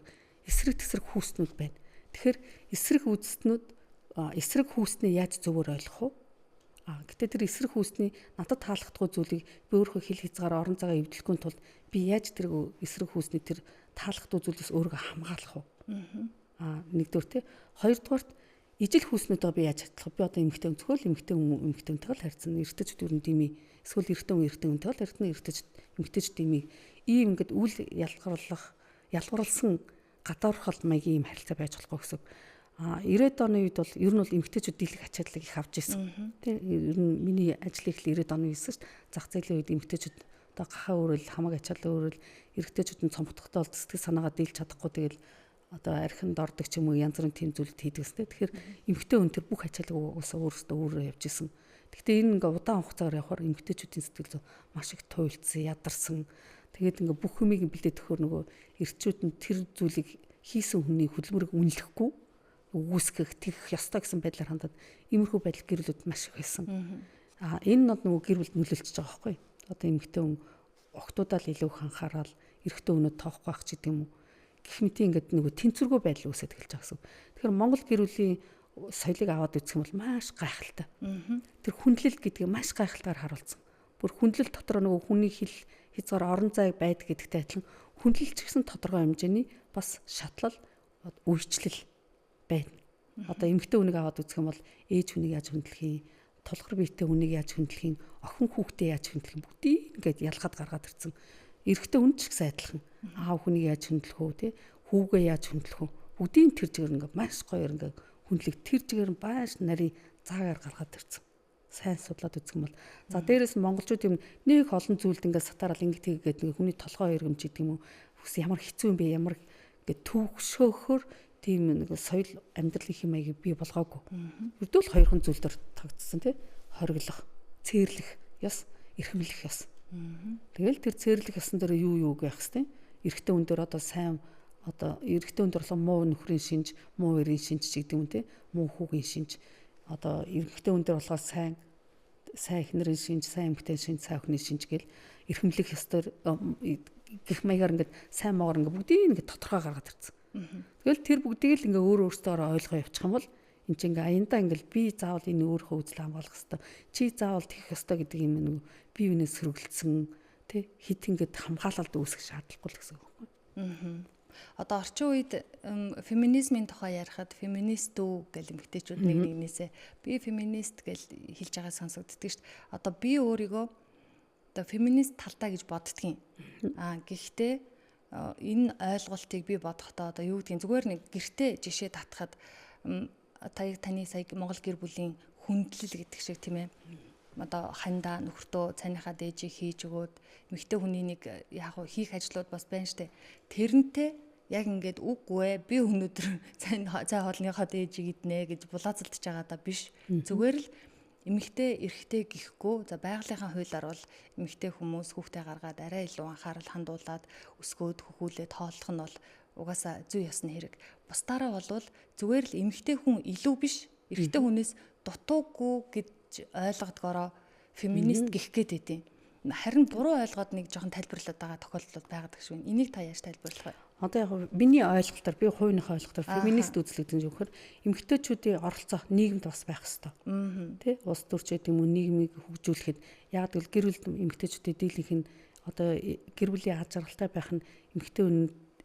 Эсрэг тэсрэг хүүснүүд байна. Тэгэхээр эсрэг хүүснээ яаж зөвөр ойлгох вэ? Гэтэ тэр эсрэг хүүсний надад таалагдахгүй зүйлийг би өөрөө хэл хязгаар орон цагаа эвдлэхгүй тулд би яаж тэр эсрэг хүүсний тэр таалагдахгүй зүйлээс өөрийгөө хамгаалах вэ? Нэгдүгээр те. Хоёрдугаарт ижил хүүснүүдээ би яаж хадлах вэ? Би одоо эмэгтэй өнцгөл эмэгтэй хүнтэйг л харьцсан. Эрэгтэйчүүд ер нь дими эсвэл эрэгтэй хүнтэйг л харьцсан. Эмэгтэйчүүд дими ийм ингээд үл ялгарлсан гадуурхал маягийн юм харилцаа байж болохгүй гэсэн. 90-ад оны үед бол ер нь бол эмэгтэйчүүд дийлэх ачааллыг их авч ирсэн. Тэ ер нь миний ажлын эхлэл 90-ад оны байсан шүү дээ. Зах зээлийн үед эмэгтэйчүүд одоо гахаа өөрөл хамаг ачаалал өөрөл эрэгтэйчүүд нь цомхтохтой бол сэтгэл санаагаа дийлж чадахгүй тэгэл одоо архинд ордог ч юм уу янз бүрийн тийм зүйлд хийдэг гэсэн. Тэгэхээр эмэгтэй хүн тэр бүх ачааллыг уусаа өөрөөсөө явж исэн. Гэхдээ энэ ингээ удаан хугацаагаар явахаар эмэгтэйчүүдийн сэтгэл зүй маш их туйлдсан, ядарсан. Тэгээд ингээ бүх юмыг бэлдээд өгөхөр нөгөө эрчүүд нь тэр зүйлийг хийсэн хүний хөдөлмөрийг үнэлэхгүй үүсгэх, тэгэх ёстой гэсэн байдлаар хандаад иймэрхүү байдал гэр бүлд маш их байсан. Энэ нь нөгөө гэр бүлд нөлөөлчихөж байгаа байхгүй. Одоо эмэгтэй хүн охтуудаа л илүү их анхаарал, эрэгтэй хүнөө тоохгүй байх ч гэдэг юм уу. Гэх мэт ингээд нөгөө тэнцвэргүй байдал үүсэж эхэлж байгаа гэсэн. Тэгэхээр Монгол гэр бүлийн соёлыг аваад үзэх юм бол маш гайхалтай. Тэр хүндлэл гэдгийг маш гайхалтайгаар харуулсан. Бүр хүндлэл дотор нөгөө хүний хэл хязгаар орон зай байдаг гэдэгтэй адилхан хүндлэл ч гэсэн тодорхой хэмжээний бас шатлал, үйлчлэл байна. Одоо эмэгтэй хүнийг аваад үзэх юм бол ээж хүнийг яаж хүндлэх юм, тулгар биетэй хүнийг яаж хүндлэх юм, охин хүүхдээ яаж хүндлэх юм бүгдийг ингээд ялгаад гаргаад ирсэн. Эрэгтэй хүн ч гэсэн адилхан. Аав хүнийг яаж хүндлэх үү, те? Хүүгээ яаж хүндлэх үү? Бүгдийн тэр чигээр ингээд маш гоёор ингээд хүндлэг тэр чигээр бааш нарийн заагаар гаргаад ирсэн. Сайн судлаад үзэх юм бол за дээрээс нь монголчууд юм нэг олон зүйлд ингээд сатаарал ингээд хийгээд нэг хүний толгой эргэмж гэдэг юм уу? Ямар хэцүү юм бэ? Ямар ингээд төвшөөхөр тийм нэг соёл амьдралын хэм маягийг бий болгоогүй. Үрдүүл хоёрхан зүйл дээр тогтсон тий. Хориглох, цээрлэх ёс, эрхэмлэх ёс. Тэгэл тэр цээрлэх ёсон дээр юу гэх хэвчтэй. Эрэгтэй хүн дээр одоо сайн одоо эрэгтэй хүн дээр бол муу нөхрийн шинж, муу эрийн шинж гэдэг юм тий. Муу хүүгийн шинж. Одоо эрэгтэй хүн дээр болохоор сайн эхнэрийн шинж, сайн эмэгтэй шинж, сайн охины шинж гэл эрхэмлэх ёстой гэх маягаар ингээд сайн моогоор ингээд бүгдийг ингээд тодорхой гаргаад ирсэн. Тэгэл тэр бүгдийг л ингээ өөрөөсөө ойлгоо явуучих юм бол Энд чинь ингээ аяндаа ингээл би заавал энэ өөрийнхөө үзэл хамгаалах хэрэгтэй. Чи заавал тэгэх ёстой гэдэг юм нэг бие биенээ сөргөлдсөн тий хит ингээд хамгаалалт үүсгэх шаардлагагүй л гэсэн үг байна. Одоо орчин үед феминизмын тухай ярихад феминист үү гэл эмэгтэйчүүд нэг нэгнээсээ би феминист гэл хэлж байгаа сонсогддог шүү дээ. Одоо би өөрийгөө одоо феминист талдаа гэж боддгийн. Гэхдээ энэ ойлголтыг би бодохдоо одоо юу гэдгийг зүгээр нэг гэртээ жишээ татхад таны сая Монгол гэр бүлийн хүндлэл гэдэг шиг тийм ээ. Одоо хандаа нөхөртөө цайныхаа дээжийг хийж өгөөд эмэгтэй хүний нэг яг хийх ажлууд бас байна штэ. Тэрнтэй яг ингээд үгүй ээ би өнөөдөр цай хоолныхоо дээжийг иднэ гэж булаацалдж байгаа даа биш. Зүгээр л эмэгтэй эрэгтэй гэхгүй за байгалийнхаа хуулиар бол эмэгтэй хүмүүс хүүхдээ гаргаад арай илүү анхаарал хандуулад өсгөөд хөхүүлээд хооллох нь бол угаасаа зүй ёсны хэрэг. Бусдаараа болвол зүгээр л эмэгтэй хүн илүү биш эрэгтэй хүнээс дутуугүй гэж ойлгодгороо феминист гэх гээд байдیں۔ Харин буруу ойлгоод нэг жоохон тайлбарлаад байгаа тохиолдол байгаад гэж байна. Энийг та яаж тайлбарлах вэ? Одоо яг миний ойлголтоор би хувийнхаа ойлголтоор феминист үзэл гэдэг нь юу гэхээр эмэгтэйчүүдийн оролцоо нийгэмд бас байх хэрэгтэй. Тэ? Улс төрч гэдэг юм уу нийгмийг хөгжүүлэхэд яг л гэр бүл эмэгтэйчүүдийн дийлэнх нь одоо гэр бүлийн аз жаргалтай байх нь эмэгтэй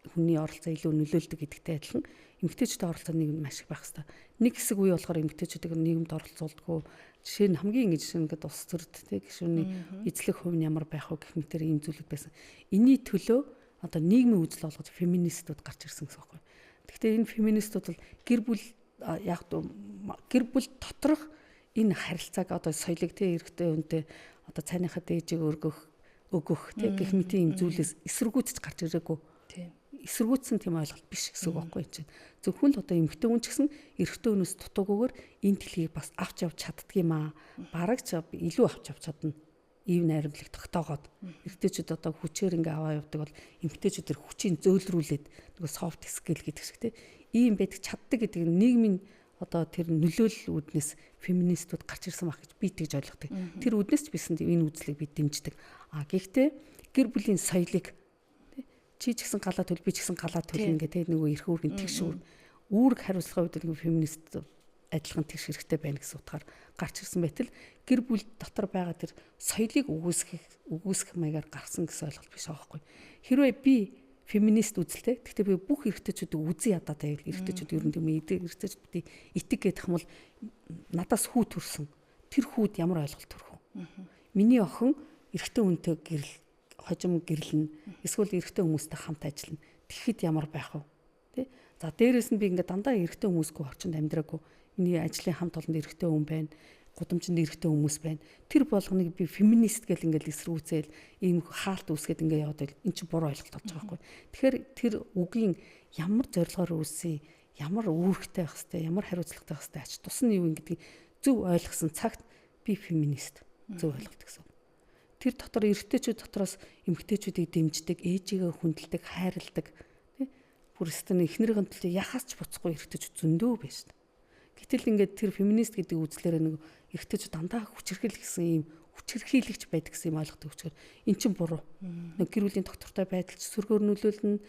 хүний оролцоо илүү нөлөөлдөг гэдэгтэй адилхан эмэгтэйчүүдийн оролцоо нийгэмд маш их байх хэрэгтэй. Нэг хэсэг үе болохоор эмэгтэйчүүдийг нийгэмд оролцуулдаггүй. Жишээ нь хамгийн ингэж ингээд улс төрд тэ гишүүний эзлэх хувь нь ямар байх вэ гэх мэтэр ийм зүйлүүд байсан. Энийний төлөө одоо нийгмийн үзэл болгож феминистүүд гарч ирсэн гэсэн үг байна. Гэхдээ энэ феминистүүд бол гэр бүл доторх энэ харилцааг одоо соёлыг тэ эрэгтэй хүнтэй одоо цайныхаа дээжийг өгөх тэ гэх мэт ийм зүйлээс эсэргүүцэж гарч ирээгүй. Эсэргүүцсэн тийм ойлголт биш гэсэн үг байхгүй чинь. Зөвхөн л одоо эмэгтэй хүн ч гэсэн эрэгтэй хүнээс дутуугүйгээр энэ дэлхийг бас авч явж чаддаг юм аа. Бараг ч илүү авч явж чадна. Ив найрамдлыг тогтоогоод эмэгтэйчүүд одоо хүчээр ингээ аваа явдаг бол эмэгтэйчүүдэр хүчийг зөөлрүүлээд нөгөө софт скил гэдэг шиг тийм ийм байдаг чаддаг гэдэг нь нийгмийн одоо тэр нөлөөлөл үүднээс феминистүүд гарч ирсэн байх гэж би тэгж ойлгодог. Тэр үүднээс ч бисэн энэ үзлийг би дэмждэг. Гэхдээ гэр бүлийн соёлыг чи ч гэсэн галаа төл би ч гэсэн галаа төлнө гэдэг нөгөө эрх үүргийн тэгш үүрэг хариуцлагын үед нөгөө феминист адилхан тэгш хэрэгтэй байна гэсэн утгаар гарч ирсэн байтал гэр бүл дотор байгаа тэр соёлыг үгүйсгэх маягаар гарсан гэсэн ойлголт биш байгаа байхгүй. Хэрвээ би феминист үзэлтэй. Гэхдээ би бүх эрэгтэйчүүдийг үзэн ядаад байвал эрэгтэйчүүд ер нь тийм эрэгтэйчүүдийн итэг гэдэг юм бол надаас хүү төрсөн. Тэр хүүд ямар ойлголт төрөх вэ? Миний охин эрэгтэй хүнтэй гэрэл хожим гэрлэн эсвэл эрэгтэй хүмүүстэй хамт ажиллана. Тэгэхэд ямар байх вэ? Тэ? За дээрэс нь би ингээд дандаа эрэгтэй хүмүүсгүй орчинд амьдраагүй. Миний ажлын хамт олонд эрэгтэй хүн байна. Гудамжинд эрэгтэй хүмүүс байна. Тэр болгоныг би феминист гэл ингээд эсрүүцээл ийм хаалт үүсгээд ингээд яваад ин чинь буруу ойлголт болж байгаа байхгүй. Тэгэхээр тэр үгийн ямар зорилгоор үүссэн, ямар үүрэгтэй байх хэвээр, ямар хариуцлагатай байх хэвээр ач тусны юу гэдгийг зөв ойлгосон цагт би феминист зөв ойлголт гэсэн. Тэр дотор эрэгтэйчүүд дотроос эмэгтэйчүүдийг дэмждэг, ээжигээ хүндэлдэг, хайрладаг, тий? Бүр өстөний эхнэрийн төлөө яхаас ч буцахгүй эрэгтэйчүүд зөндөө байна шүү дээ. Гэтэл ингээд тэр феминист гэдэг үзлээрээ нэг эрэгтэйчүүд дандаа хүчирхийлэх гэсэн юм хүчирхийлэгч байдаг гэсэн юм ойлгодог учраас эн чинь буруу. Нэг гэр бүлийн доктортой байдалч сөргөөр нөлөөлнө,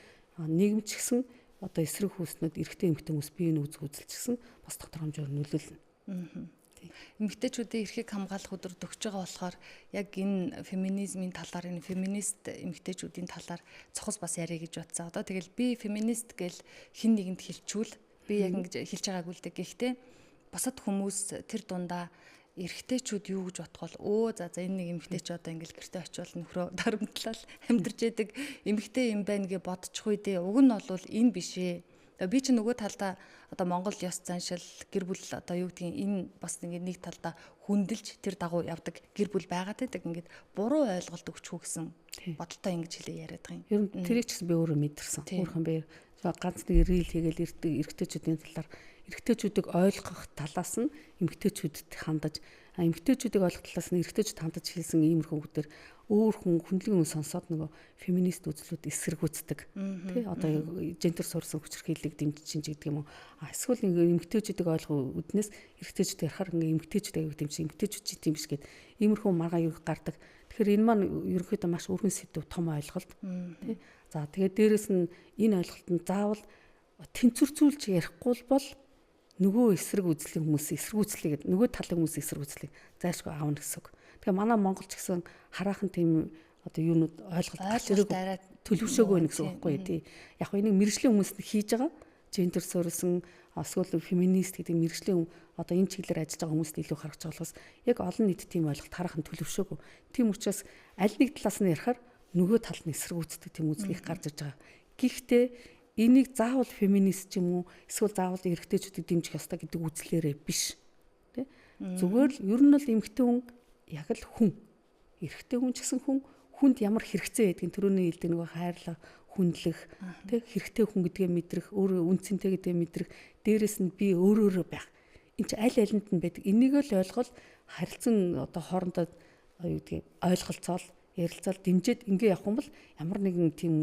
нийгэмч гэсэн одоо эсрэг хүүснүүд эрэгтэй эмэгтэй хүмүүс биеийн үзэлч гэсэн бас доктор хэмжээр нөлөөлнө. Эмэгтэйчүүдийн эрхийг хамгаалах өдөр төгсөж байгаа болохоор яг энэ феминизмын талаар энэ феминист эмэгтэйчүүдийн талаар цохос бас яриа гэж бодсон. Одоо тэгэл би феминист гэл хин нэгэнд хэлчүүл би яг ингэж хэлж байгааг үлдээ. Гэхдээ босод хүмүүс тэр дундаа эрэгтэйчүүд юу гэж бодох бол за энэ нэг эмэгтэй ч одоо ингээл гэртээ очивол нөхрөө дарамтлал амьдарч яадаг эмэгтэй юм байна гэж бодчих үедээ уг нь бол энэ биш ээ. Би ч нөгөө талдаа одоо Монгол ёс заншил гэр бүл одоо юу гэдгийг энэ бас нэг талдаа хүндэлж тэр дагуу явдаг гэр бүл байгаад байдаг. Ингээд буруу ойлголт өгчихүү гэсэн бодолтой ингэж хэлээ яриад байгаа юм. Ер нь тэрийг ч гэсэн би өөрөө мэдэрсэн. Өөрхөн би ганц нэг рил хийгээл эрэгтэйчүүдийн талаар эрэгтэйчүүдийг ойлгох талаас нь эмэгтэйчүүдэд хандаж эмэгтэйчүүдийг ойлгох талаас нь эрэгтэйчүүд хандаж хэлсэн иймэрхүү үгдэр өөр хүн хүндлэн сонсоод нөгөө феминист үзлүүд эсэргүүцдэг тий одоо гендер суурсан хүчирхийллийг дэмжиж гэдэг юм уу эсвэл эмэгтэйчүүдийг ойлгох үднээс эрэгтэйчүүд ярахаар эмэгтэйчүүд аяг дэмжиж эмэгтэйчүүд ч тийм биш гэд иймэрхүү маргаа юу гардаг. Тэгэхээр энэ маань ерөнхийдөө маш өргөн сэдв том ойлголт тий. За тэгээд дээрэс нь энэ ойлголт нь заавал тэнцвэрцүүлж ярихгүй бол нөгөө эсрэг үзлийн хүмүүс эсэргүүцлийг нөгөө талын хүмүүс эсэргүүцлийг зайлшгүй аавна гэсэн үг. Тэгэхээр манай Монголч гэсэн хараахан тийм одоо юунууд ойлголт гарчрыг төлөвшөөгүй нэ гэсэн үг байхгүй тий. Яг энийг мэржлийн хүмүүс хийж байгаа. Гендер суурилсан эсвэл феминист гэдэг мэржлийн одоо энэ чиглэлээр ажиллаж байгаа хүмүүст илүү харагч болохоос яг олон нийт тийм ойлголт хараахан төлөвшөөгүй. Тийм учраас аль нэг талаас нь ярихаар нөгөө тал нь эсэргүүцдэг тийм үзлийг гарч ирж байгаа. Гэхдээ энийг заавал феминист ч юм уу эсвэл заавал эрэгтэйчүүдийг дэмжих ёстой гэдэг үзлээрээ биш. Тэ? Зүгээр л ер нь бол эмэгтэй хүн яг л хүн. Эрэгтэй хүн ч гэсэн хүнд ямар хэрэгцээ байдгийг түрүүний хэлдэг нөгөө хайрлах, хүндлэх, тэг хэрэгтэй хүн гэдгээ мэдрэх, өөрөө үнцэнтэй гэдгээ мэдрэх, дээрэс нь би өөрөөрөө байх. Энд чинь аль алинд нь байдаг. Энийг л ойлгол харилцан одоо хоорондоо юу гэдгийг ойлголцоол, ярилцаал дэмжиж ингэ явах юм бол ямар нэгэн тийм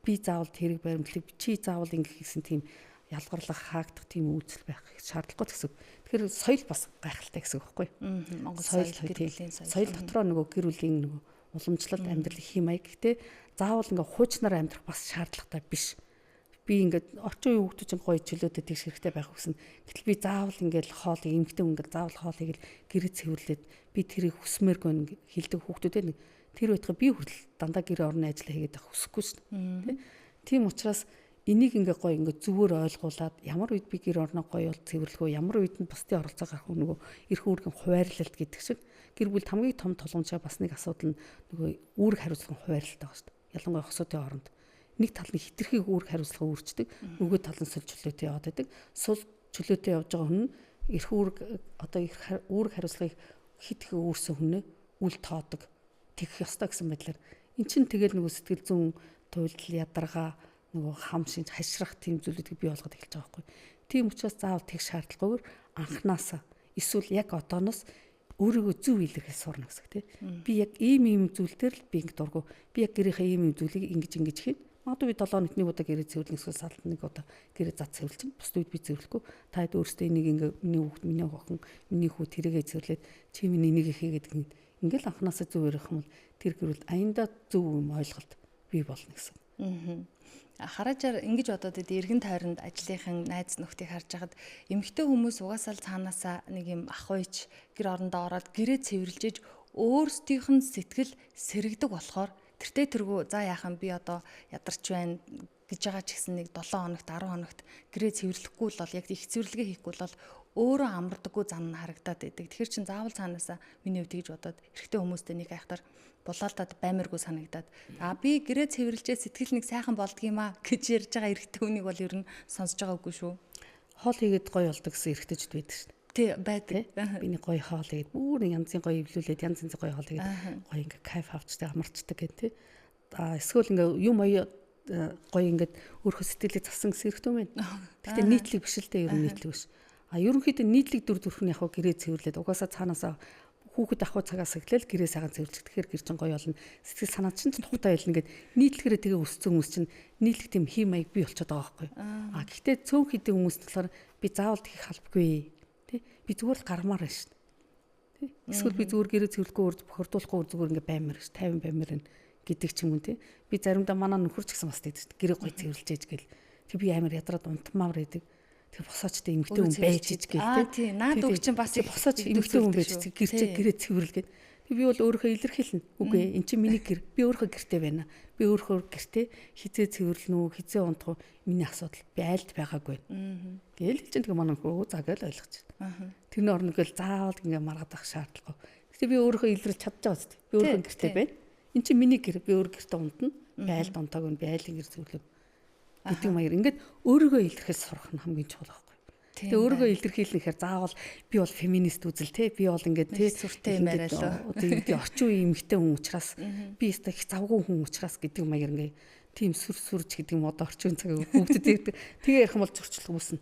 би заавал тэрийг баримтлах, чи заавал ингэ гэсэн тийм ялгарлах, хаагдах тийм үйлдэл байх шаардлагагүй гэсэн. Тэгэхээр соёл бас гайхалтай гэсэн үг байхгүй юу? Монгол соёл гэр бүлийн соёл дотроо нөгөө гэр бүлийн нөгөө уламжлалт амьдралын хэм маяг гэхдээ заавал ингээ хуучнаар амьдрах бас шаардлагатай биш. Би ингээд орчин үеийн хүмүүс чинь гоё чөлөөтэй тэгш хэрэгтэй байх гэсэн. Гэтэл би заавал ингээл хоолыг эмгтэн ингээл заавал хоолыг л гэрээ цэвэрлээд би тэрийг хүсмээргүй хэлдэг хүмүүстэй нэг тэр байтугай би хүртэл дандаа гэрээ орны ажиллаа хийгээд байх хүсэхгүй шин. Тийм учраас энийг ингээ гоё ингээ зүгээр ойлгуулад ямар үед би гэр орноо гоё бол цэвэрлэхөө ямар үед нь бусдын оролцоо гарах уу нөгөө эрх үүргийн хуваарлалт гэдэг шиг гэр бүлд хамгийн том тулгамдшаа бас нэг асуудал нь нөгөө үүрэг хариуцлагын хуваарлалт байгаа шүү дээ. Ялангуяа хосуудын хооронд нэг тал нь хитрхийг үүрэг хариуцлага үүрчдэг, нөгөө тал нь сул чөлөөтэй яваад байдаг. Сул чөлөөтэй явж байгаа хүн эрх үүрэг одоо үүрэг хариуцлагыг хит их өөрсөн хүнээ үл тоодог тэгэх ёстой гэсэн байдлаар эн чинь тэгэл нөгөө сэтгэл зүйн туйлдал ядаргаа нөгөө хам шинж хашрах тийм зүйлүүдийг бий болгоод эхэлж байгаа байхгүй. Тийм учраас заавал тэг шаардлагагүйгээр анханасаа эсвэл яг одооноос өөрийгөө зөв илэрхийлж сурна гэсэн тийм. Би яг ийм зүйл дээр л би ингэ дургу. Би яг гэрийнхээ ийм зүйлийг ингэж хийн. Магадгүй 7 хоногт нэг удаа гэрээ цэвэрлэх эсвэл салтанд нэг удаа гэрээ зад цэвэрлэж чинь бусд үед би цэвэрлэхгүй. Та хэд өөрсдөө энийг ингэ миний хүүхд, миний охин, миний хүү тэрийгэ цэвэрлээд чи миний энийг хийгээд ингээл анханасаа зөв ярих юм бол тэр гэрүүл аяндаа зөв юм ойлголт бий болно гэсэн. Хараажаар ингэж бодоод эргэн тойронд ажлынхан найз нөхдийг харж хахад эмэгтэй хүмүүс угаасаа л цаанаасаа нэг юм ах уйч гэр орондоо ороод гэрээ цэвэрлжиж өөрсдийнх нь сэтгэл сэрэгдэг болохоор тэртээ тэргүй за яахан би одоо ядарч байна гэж байгаа ч гэсэн нэг 7 хоногт 10 хоногт гэрээ цэвэрлэхгүй л бол яг их цэвэрлэгээ хийхгүй бол өөрөө амардаггүй зам нь харагдаад байдаг. Тэгэхээр чин заавал цаанаасаа миний хувьд тэгж бодоод эрэгтэй хүмүүстэй нэг айхтар булаалтад баймиргүй санагдаад би гэрээ цэвэрлжээ сэтгэл нэг сайхан болдгиймаа гэж ярьж байгаа эрэгтэй хүнийг бол ер нь сонсож байгаа үгүй шүү. Хоол хийгээд гоё болдог гэсэн эрэгтэйчүүд байдаг шүү. Тий байдаг. Би нэг гоё хоол хийгээд бүр янзын гоё эвлүүлээд янз янзын гоё хоол хийгээд гоё ингээ кайф авчтай амарчдаг гэх тээ. Эсвэл ингээ юм гоё гоё ингээд өөрхөө сэтгэлийг зассан гэсэн эрэгтэй юм байна. Гэхдээ нийтлэг биш л дээ ер нь нийтлэг биш. Ерөнхийдөө нийтлэг дүр төрхний яг гэрээ цэвэрлээд угаасаа цаанаасаа хүүхэд ахуй цагаас эхлээл гэрээ сайхан цэвэрлэх. Тэгэхээр гэр чинь гоё болно. Сэтгэл санаа чинь тухтай байлна гэд нийтлэгээрээ тэгээ өссөн хүмүүс чинь нийтлэг тийм хий маяг бий болчиход байгаа байхгүй. Гэхдээ цөөн хэдэн хүмүүс болохоор би заавал тэгэх халбгүй. Тэ? Би зүгээр л гармаар байна шүү. Тэ? Эсвэл би зүгээр гэрээ цэвэрлэхгүй бохирдуулахгүй зүгээр ингээ баймаар ш 50 баймаар гэдэг ч юм уу тэ. Би заримдаа манай нөхөрч гэсэн бас тэгдэг шүү. Гэрээ гоё цэвэрлжээж гээл. Тэг би амар ядраад унтмаар байдаг. Тэг босоочтой эмэгтэй хүн байж гээл тий. Наад үг чинь бас босооч эмэгтэй хүн байж гэрээ цэвэрлгээд. Тэг би бол өөрийнхөө илэрхийлнэ. Үгүй эн чинь миний гэр. Би өөрийнхөө гэртэй байна. Би өөрийнхөө гэртэй хизээ цэвэрлэнэ үү, хизээ унтах уу миний асуудал. Би айлд байгаагүй. Гээл чинь тэг манай хөө загаал ойлгож байна. Тэрний орног л заавал ингээ маргаад авах шаардлагагүй. Гэтэ би өөрийнхөө илэрхийлж чадж байгаа зү. Би өөрийнхөө гэртэй байна. Эн чинь миний гэр. Би өөр гэртээ унтна. Би айлд унтаагүй. Би айлын гэр цэвэрлэв. Гэдэг маяг ингээд өөрийгөө илэрхийлж сурах нь хамгийн чухал байхгүй. Тэгээ өөрийгөө илэрхийлнэхээр заавал би бол феминист үзэл те би бол ингээд те сүртэй юм яриалаа. Тэгээ орчин үеийн эмэгтэй хүн учраас би өөртөө их завгүй хүн учраас гэдэг маяг ингээд тийм сүрж гэдэг юм одоо орчин цаг хүүхдэд ирдэг. Тэгээ ярих юм бол зөрчлөх үүснэ.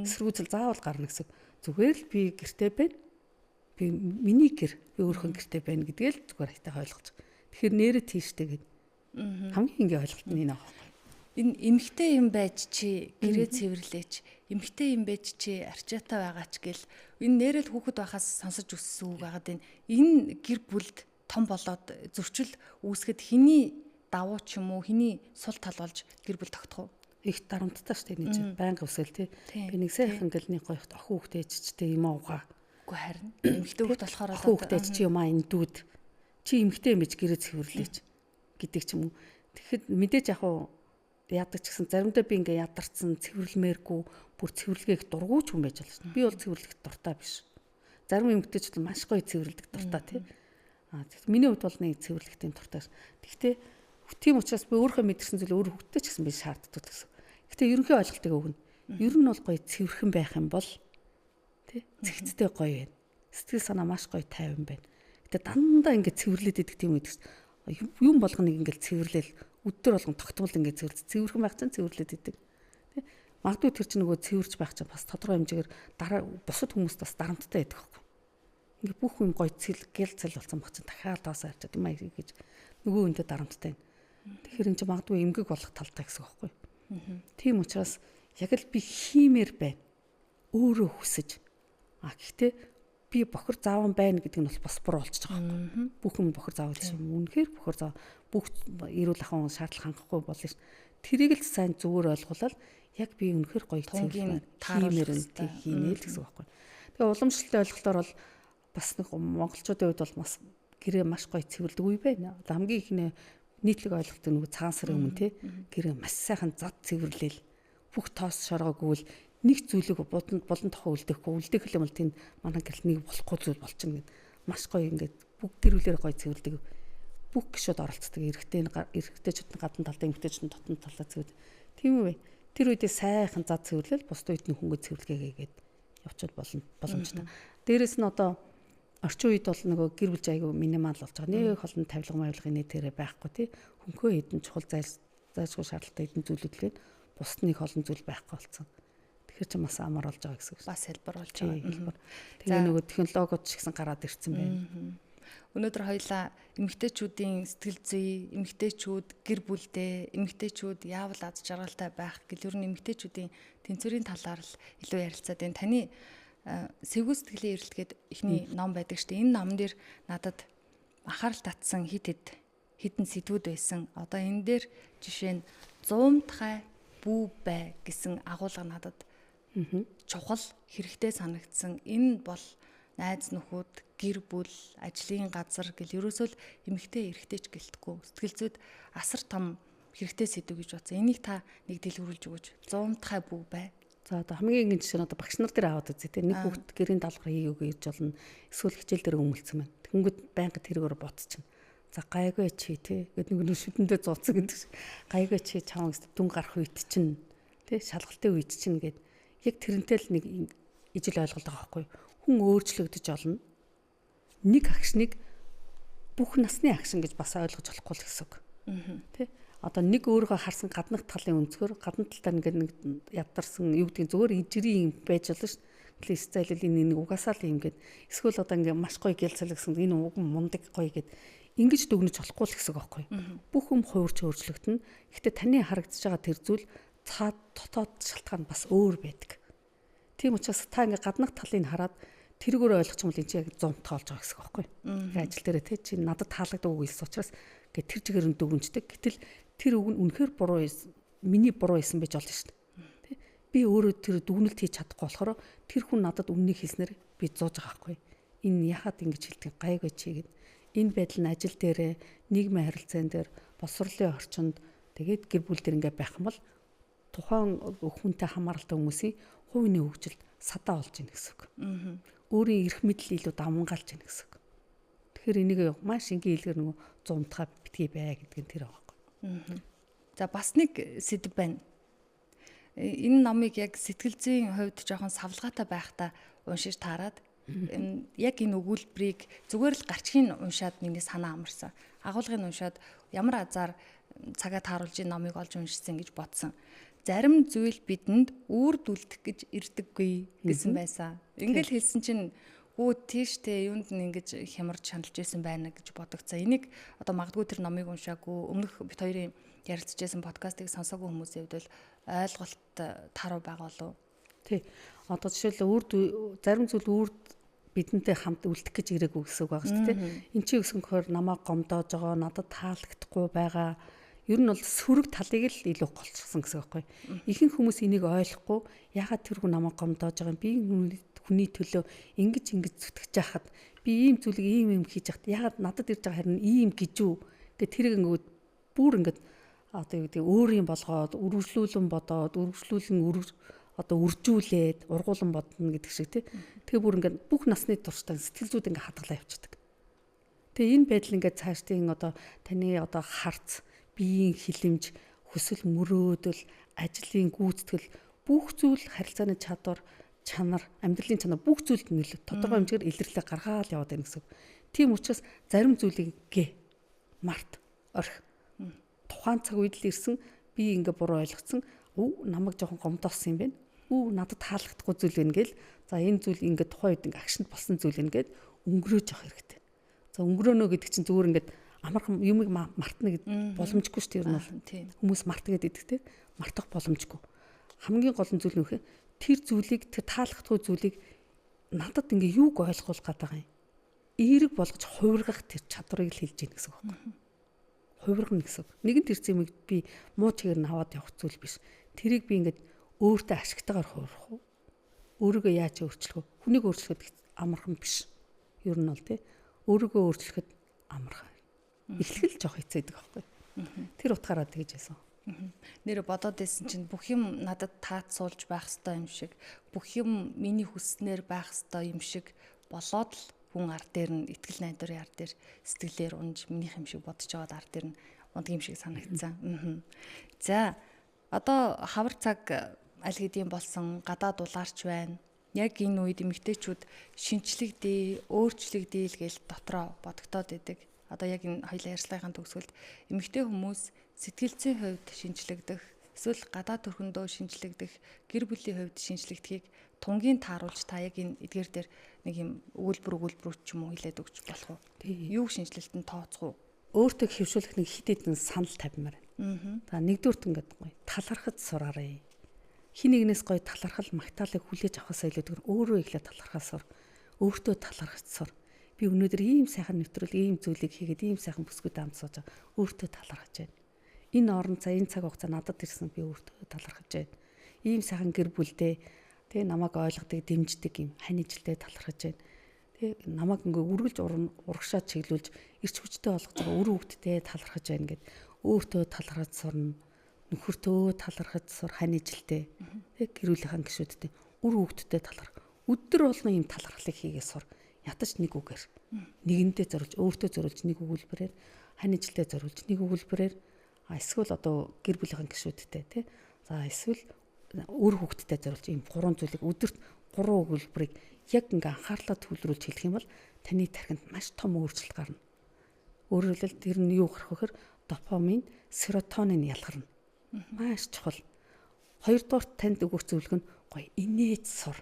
Эсэргүүцэл заавал гарна гэсэн. Зүгээр л би гэртэй байна. Би миний гэр би өөрийнхөө гэртэй байна гэдгээл зүгээр хайтаа ойлгож. Тэгэхээр нэрээ тийштэй гэдэг. Хамгийн ингээ ойлголт нь энэ аахгүй. Энэ эмхтэй юм байж чи гэрээ цэвэрлээч эмхтэй юм байж чи арчаатай байгаа ч гэл энэ нэрэл хүүхэд байхаас сонсож өссөн үг байгаад энэ гэр бүлд том болоод зөрчил үүсгэд хэний давуу ч юм уу хэний сул тал болж гэр бүл тогтох уу? их дарамттай шүү дээ нэг чинь байнга өсөөл тий. Би нэг сайхан ингээл нэг гоёхт охин хүүхдээ ээжтэй юм уугаа. Үгүй харин эмэгтэй хүүхд болохоор охин хүүхдээ чи юм аа эндүүд чи эмэгтэй юм биш гэрээ цэвэрлээч гэдэг ч юм уу. Тэгэхэд мэдээж яг уу яадаг ч гэсэн заримдаа би ингээ ядарсан цэвэрлмээргүй бүр цэвэрлэгээх дургуйч хүн байж болно шүү дээ. Би бол цэвэрлэх дуртай биш. Зарим эмэгтэйчүүд маш гоё цэвэрлэх дуртай тий. Миний хувьд бол нэг цэвэрлэхтэй дуртай. Гэхдээ тийм учраас би өөрөө мэдэрсэн зүйл өөр хүүхдтэй ч гэсэн би шаарддаг гэсэн. Гэхдээ ерөнхий ойлголтыг өгнө. Ер нь бол гоё цэвэрхэн байх юм бол тий цэгцтэй гоё байна. Сэтгэл санаа маш гоё тайван байна. Гэтэ дандаа ингэ цэвэрлээд идэх тийм үед юм болгоныг ингэ цэвэрлээл өдөр болгон тогтмол ингэ цэвэрхэн байх чинь цэвэрлээд идэг. Тий магадгүй тэр чинь нөгөө цэвэрч байх чинь бас тодорхой хэмжээгээр дараа бусад хүмүүст бас дарамттай байдаг байхгүй. Ингээ бүх юм гоё гэлцэл болсон баг чинь дахиад тоосоо харчаад юм аа гэж нөгөө хүнтэй дарамттай байна. Тэгэхээр энэ чинь магадгүй эмгэг болох талтай гэсэн үг байхгүй. Тийм учраас яг л би хиймээр байна. Өөрөө хүсэж. Гэхдээ би бохор зааван байна гэдэг нь бол бас буруу болчих жоох байхгүй. Бүх юм бохор заавал юм. Үнэхээр бохор заав бүх эрүүл ахуйн шаардлага хангахгүй болно ш. Тэрийг л сайн зүгээр ойлгуулаад яг би үнэхээр гоё цэвэрлэн хиймээр нь хийнэ л гэсэн үг байхгүй. Тэгээ уламжлалтай ойлголтоор бол бас нэг монголчуудын хувьд бол бас гэрээ маш гоё цэвэрлдэг үе байна. Хамгийн ихний нийтлэг ойлголт нөгөө цагаан сарын өмнө тий гэрээ маш сайхан зад цэвэрлээл бүх тоос шоргоогүй л нэг зүйлийг болон тохоо үлдээхгүй үлдээх юм бол тийм манай гэрэл нэг болохгүй зүйл болчихно гэд маш гоё ингээд бүх гэр бүлээр гоё цэвэрлдэг бүх гişүүд оролцдог эрэгтэйчүүд нь гадна талдаа эмэгтэйчүүд нь дотн талдаа цэвэрлэдэг тийм үү тэр үедээ сайхан зад цэвэрлээл бусд үед нь хөнгө цэвэрлэгээгээд явчихвал боломжтой дээрэс нь одоо орчин үед бол нөгөө гэр бүл айгүй минимал болж байгаа. Нэг холны тавилга мавилгын нэтэрэ байхгүй тий. Хөнхөө хэдэн чухал зайлшгүй шаардлагатай хэдэн зүйлүүд лээ. Бусд нэг холон зүйл байхгүй болсон. Тэгэхээр ч бас амар болж байгаа гэсэн үг. Бас хэлбэр болж байгаа. Тэгээ нөгөө технологиуд ч гэсэн гараад ирсэн байна. Өнөөдөр хоёлаа эмэгтэйчүүдийн сэтгэл зүй, эмэгтэйчүүд гэр бүлдээ, эмэгтэйчүүд яавал аз жаргалтай байх гэл ер нь эмэгтэйчүүдийн тэнцвэрийн талаар л илүү ярилцаад байна. Таны сэвгүй сэтгэлийн эрэлтгээд ихний ном байдаг шүү дээ. Энэ номн дээр надад анхаарал татсан хідэн сэдвүүд байсан. Одоо энэ дээр жишээ нь 100-тай бүү бай гэсэн агуулга надад чухал хэрэгтэй санагдсан. Энэ бол найз нөхөд, гэр бүл, ажлын газар гэл ерөөсөө л эмэгтэй эрэгтэйч гэлтгүү. Сэтгэл зүйд асар том хэрэгтэй сэдв гэж бодсон. Энийг та нэг дэлгэрүүлж өгөөч. 100-тай бүү бай. За одоо хамгийн энгийн жишээ нь одоо багш нар дээр аваад үзье тийм нэг хүүхд гэрийн даалгавар хийгээгүй гэж болно. Эсвэл хичээл дээр өмөлцсөн байна. Тэнгүүд байнга тэргээр бодчихно. За гайгүй чи тий гэдэг нэг шүдэндээ зууцсан гэдэг шиг. Гайгүй чи чамаас дүн гарах үед чинь тий шалгалтын үед чинь гээд яг тэрнтэй л нэг ижил ойлголт байгаа байхгүй. Хүн өөрчлөгдөж олно. Нэг агшныг бүх насны агшин гэж бас ойлгож болохгүй л гэсэн үг. Тий одоо нэг өөрийгөө харсан гаднах талын өнцгөр гадна талдаа нэг ядарсан юу гэдгийг зөвөр ижирийн юм байж болно шүү дээ. Стайл энэ нэг угаасаа л юм гээд эсвэл одоо ингээ маш гоё гэлцэлгсэн энэ уг мундаг гоё гээд ингэж дүгнэж болохгүй л гэсэн үг байхгүй. Бүх юм хуурч өөрчлөгдөн. Гэхдээ таны харагдаж байгаа тэр зүйл цаад дотоод шалтгаан бас өөр байдаг. Тийм учраас та ингээ гаднах талыг хараад тэргээр ойлгох юм бол энэ чинь яг 100 тоолж байгаа гэсэн үг байхгүй. Ажил дээр тий чи надад таалагддаг үг хэлсэн учраас ингээ тэр чигээр нь дүгнждэг. Гэтэл тэр үг нь үнэхээр буруу миний буруу байсан байж болно шүү дээ. Тэ? Би өөрөө тэр дүгнэлт хийж чадахгүй болохоор тэр хүн надад үннийг хэлснээр би зууж байгаа байхгүй. Энэ яхад ингэж хэлдэг гайгүй чи гэд. Энэ байдал нь ажил дээрээ нийгмийн харилцаан дээр боловсролын орчинд тэгээд гэр бүл дээр ингээ байх юм бол тухайн хүнтэй хамааралтай хүмүүсийн хувийн хөгжилд садаа болж ийн гэсэн үг. Өөрийн эрх мэдэл илүү давмгаалж ийн гэсэн үг. Тэгэхээр энийг маш энгийн хэлгээр нөгөө 100-таа битгий бай гэдэг нь тэр байгаа. За бас нэг сэдв байна. Энэ номыг яг сэтгэл зүйн хувьд жоохон савлгаатай байхдаа уншиж таарад яг энэ өгүүлбэрийг зүгээр л гарчгийн уншаад миний санаа амарсан. Агуулгыг уншаад ямар азар цагаа тааруулж энэ номыг олж уншсан гэж бодсон. Зарим зүйл бидэнд үрдүүлдэх гэж ирдэггүй гэсэн байсан. Ингээл хэлсэн чинь тийштэй юунд нь ингэж хямарч шаналж байсан байна гэж бодогцоо. Энийг одоо магадгүй тэр номыг уншаагүй өмнөх бит хоёрын ярилцж байсан подкастыг сонсоогүй хүмүүсийн хувьд бол ойлголт таруу байгаа болов. Тий. Одоо жишээл зарим зүйл бидэнтэй хамт үлдэх гэж ирээгүй гэсэн үг байгаа шүү дээ. Энд чинь өсгөнхөр намайг гомдоож байгаа, надад таалагдахгүй байгаа Ер нь бол сөрөг талыг л илүү голчсон гэсэн үг байхгүй. Ихэнх хүмүүс энийг ойлгохгүй ягаад тэр хүн намайг гомдоож байгаа юм. Би хүний төлөө ингэж зүтгэж яхад би ийм зүйлийг ийм хийж яхад ягаад надад ирж байгаа харин ийм гэж үү гэ тэрийг ингээд бүр ингээд одоо юу гэдэг өөрийн болгоод үргэлжлүүлэн бодоод үржүүлээд ургуулan бодно гэдэг шиг тий. Тэгээ бүр ингээд бүх насны туршдаа сэтгэл зүйд ингээд хадгалаа явчихдаг. Тэгээ энэ байдал ингээд цаашдын одоо таны одоо харц, биеийн хилэмж, хүсэл мөрөөдөл, ажлын гүйцэтгэл бүх зүйл харилцааны чадвар, чанар, амьдралын чанар бүх зүйлд нөлөө тодорхой хэмжээгээр илэрлээ гаргаад яваад байна гэсэн. Тийм учраас зарим зүйлийг март, орхи. Тухайн цаг үед л ирсэн би ингээд буруу ойлгоцсон. Намайг жоохон гомдоосон юм байна. Надад таалагдахгүй зүйл байна гээл. За энэ зүйл ингээд тухайн үед ингээд агшинд болсон зүйл байна гээд өнгөрөөж явах хэрэгтэй. За өнгөрөөнө гэдэг чинь зүгээр ингээд амархан юмыг мартна гэдэг боломжгүй шүү дээ. Ер нь бол хүмүүс мартгээд идэгтэй. Мартах боломжгүй. Хамгийн гол нь зүйл нөхөө тэр зүйлийг тэр таалагдахгүй зүйлийг надад ингээд юуг ойлгуулах гэдэг юм. Эерэг болгож хувиргах тэр чадварыг л хэлж гин гэсэн үг байна. Хувиргах гэсэн. Нэгэн тэр зэмийг би муу чигээр нь аваад явах зүйл биш. Тэрийг би ингээд өөртөө ашигтайгаар хувирах уу? Өөрийгөө яаж өөрчлөх вэ? Хүнийг өөрчлөхөд амархан биш. Ер нь бол тий. Өөрийгөө өөрчлөхөд амархан. Эхлэл жоох хэцээдэг байхгүй. Тэр утгаараа тэгж байсан. Нэр бодоод байсан чинь бүх юм надад таацуулж байх ёстой юм шиг, бүх юм миний хүснээр байх ёстой юм шиг болоод л хүн ар дээр нь итгэл найдварын ар дээр сэтгэлээр унж минийх юм шиг бодож байгаад ар дээр нь ундаг юм шиг санагдсан. За одоо хавар цаг аль хэдийн болсон гадаад улаарч байна. Яг энэ үед эмэгтэйчүүд шинчлэгдээ, өөрчлөгдөө л гэж дотроо бодогдоод идэг. Одоо яг энэ хоёулаа ярьцлагын төгсгөлд эмэгтэй хүмүүс сэтгэл зүйн хувьд шинчлэгдэх, эсвэл гадаад төрхөндөө шинчлэгдэх, гэр бүлийн хувьд шинчлэгдэхийг тунгийн тааруулж та яг энэ эдгээр дээр нэг юм өгүүлбэр ч юм уу хэлээд өгч болох уу? Юу шинжилэлтэнд тооцох уу? Өөртөө хэвшүүлэх нэг хит хитэн санал тавьмаар. За нэгдүгürt ингээд гоё талархаж сураарай. Хин нэгнээс гоё талархал магтаалыг хүлээж авахаас илүүтэйгээр өөрөө ихлэ талархаж сур. Өөртөө талархаж сур. Би өнөөдөр ийм сайхан нэвтрүүл, ийм зүйлийг хийгээд ийм сайхан бүсгүйд амт сууж байгаа. Өөртөө талархаж байна. Энэ орон цай энэ цаг хугацаа надад ирсэн би өөртөө талархаж байна. Ийм сайхан гэр бүлдээ тэгээ намайг ойлгодог, дэмждэг юм ханижилтэй талархаж байна. Тэгээ намайг ингээ үргэлж урагшаа чиглүүлж эрч хүчтэй болгож байгаа үр хөвгтдээ талархаж байна гэд өөртөө талархаж сурна. Нөхөртөө талархаж сур ханижилтэй. Тэгээ гэрүүлийнхэн гişүүдтэй үр хөвгтдээ таларх. Өдөр болгон ийм талархлыг хийгээ сур. Ятаж нэг үгээр. Нэгэндээ зориулж, өөртөө зориулж нэг өгүүлбэрээр, ханижилтэй зориулж нэг өгүүлбэрээр эсвэл одоо гэр бүлийнхэн гişүүдтэй тий. За эсвэл үр хөвгтдээ зориулж ийм гурван зүйлийг өдөрт гурван өгүүлбэрийг яг ингээ анхаарлаа төвлөрүүлж хэлэх юм бол таны тархинд маш том өөрчлөлт гарна. Өөрөөр хэлбэл тэр нь юу гарах вэ гэхээр допамин, серотонин ялгарна. Маш чухал. Хоёрдугаар танд өгөх зөвлөгөө нь гоё инээж сур.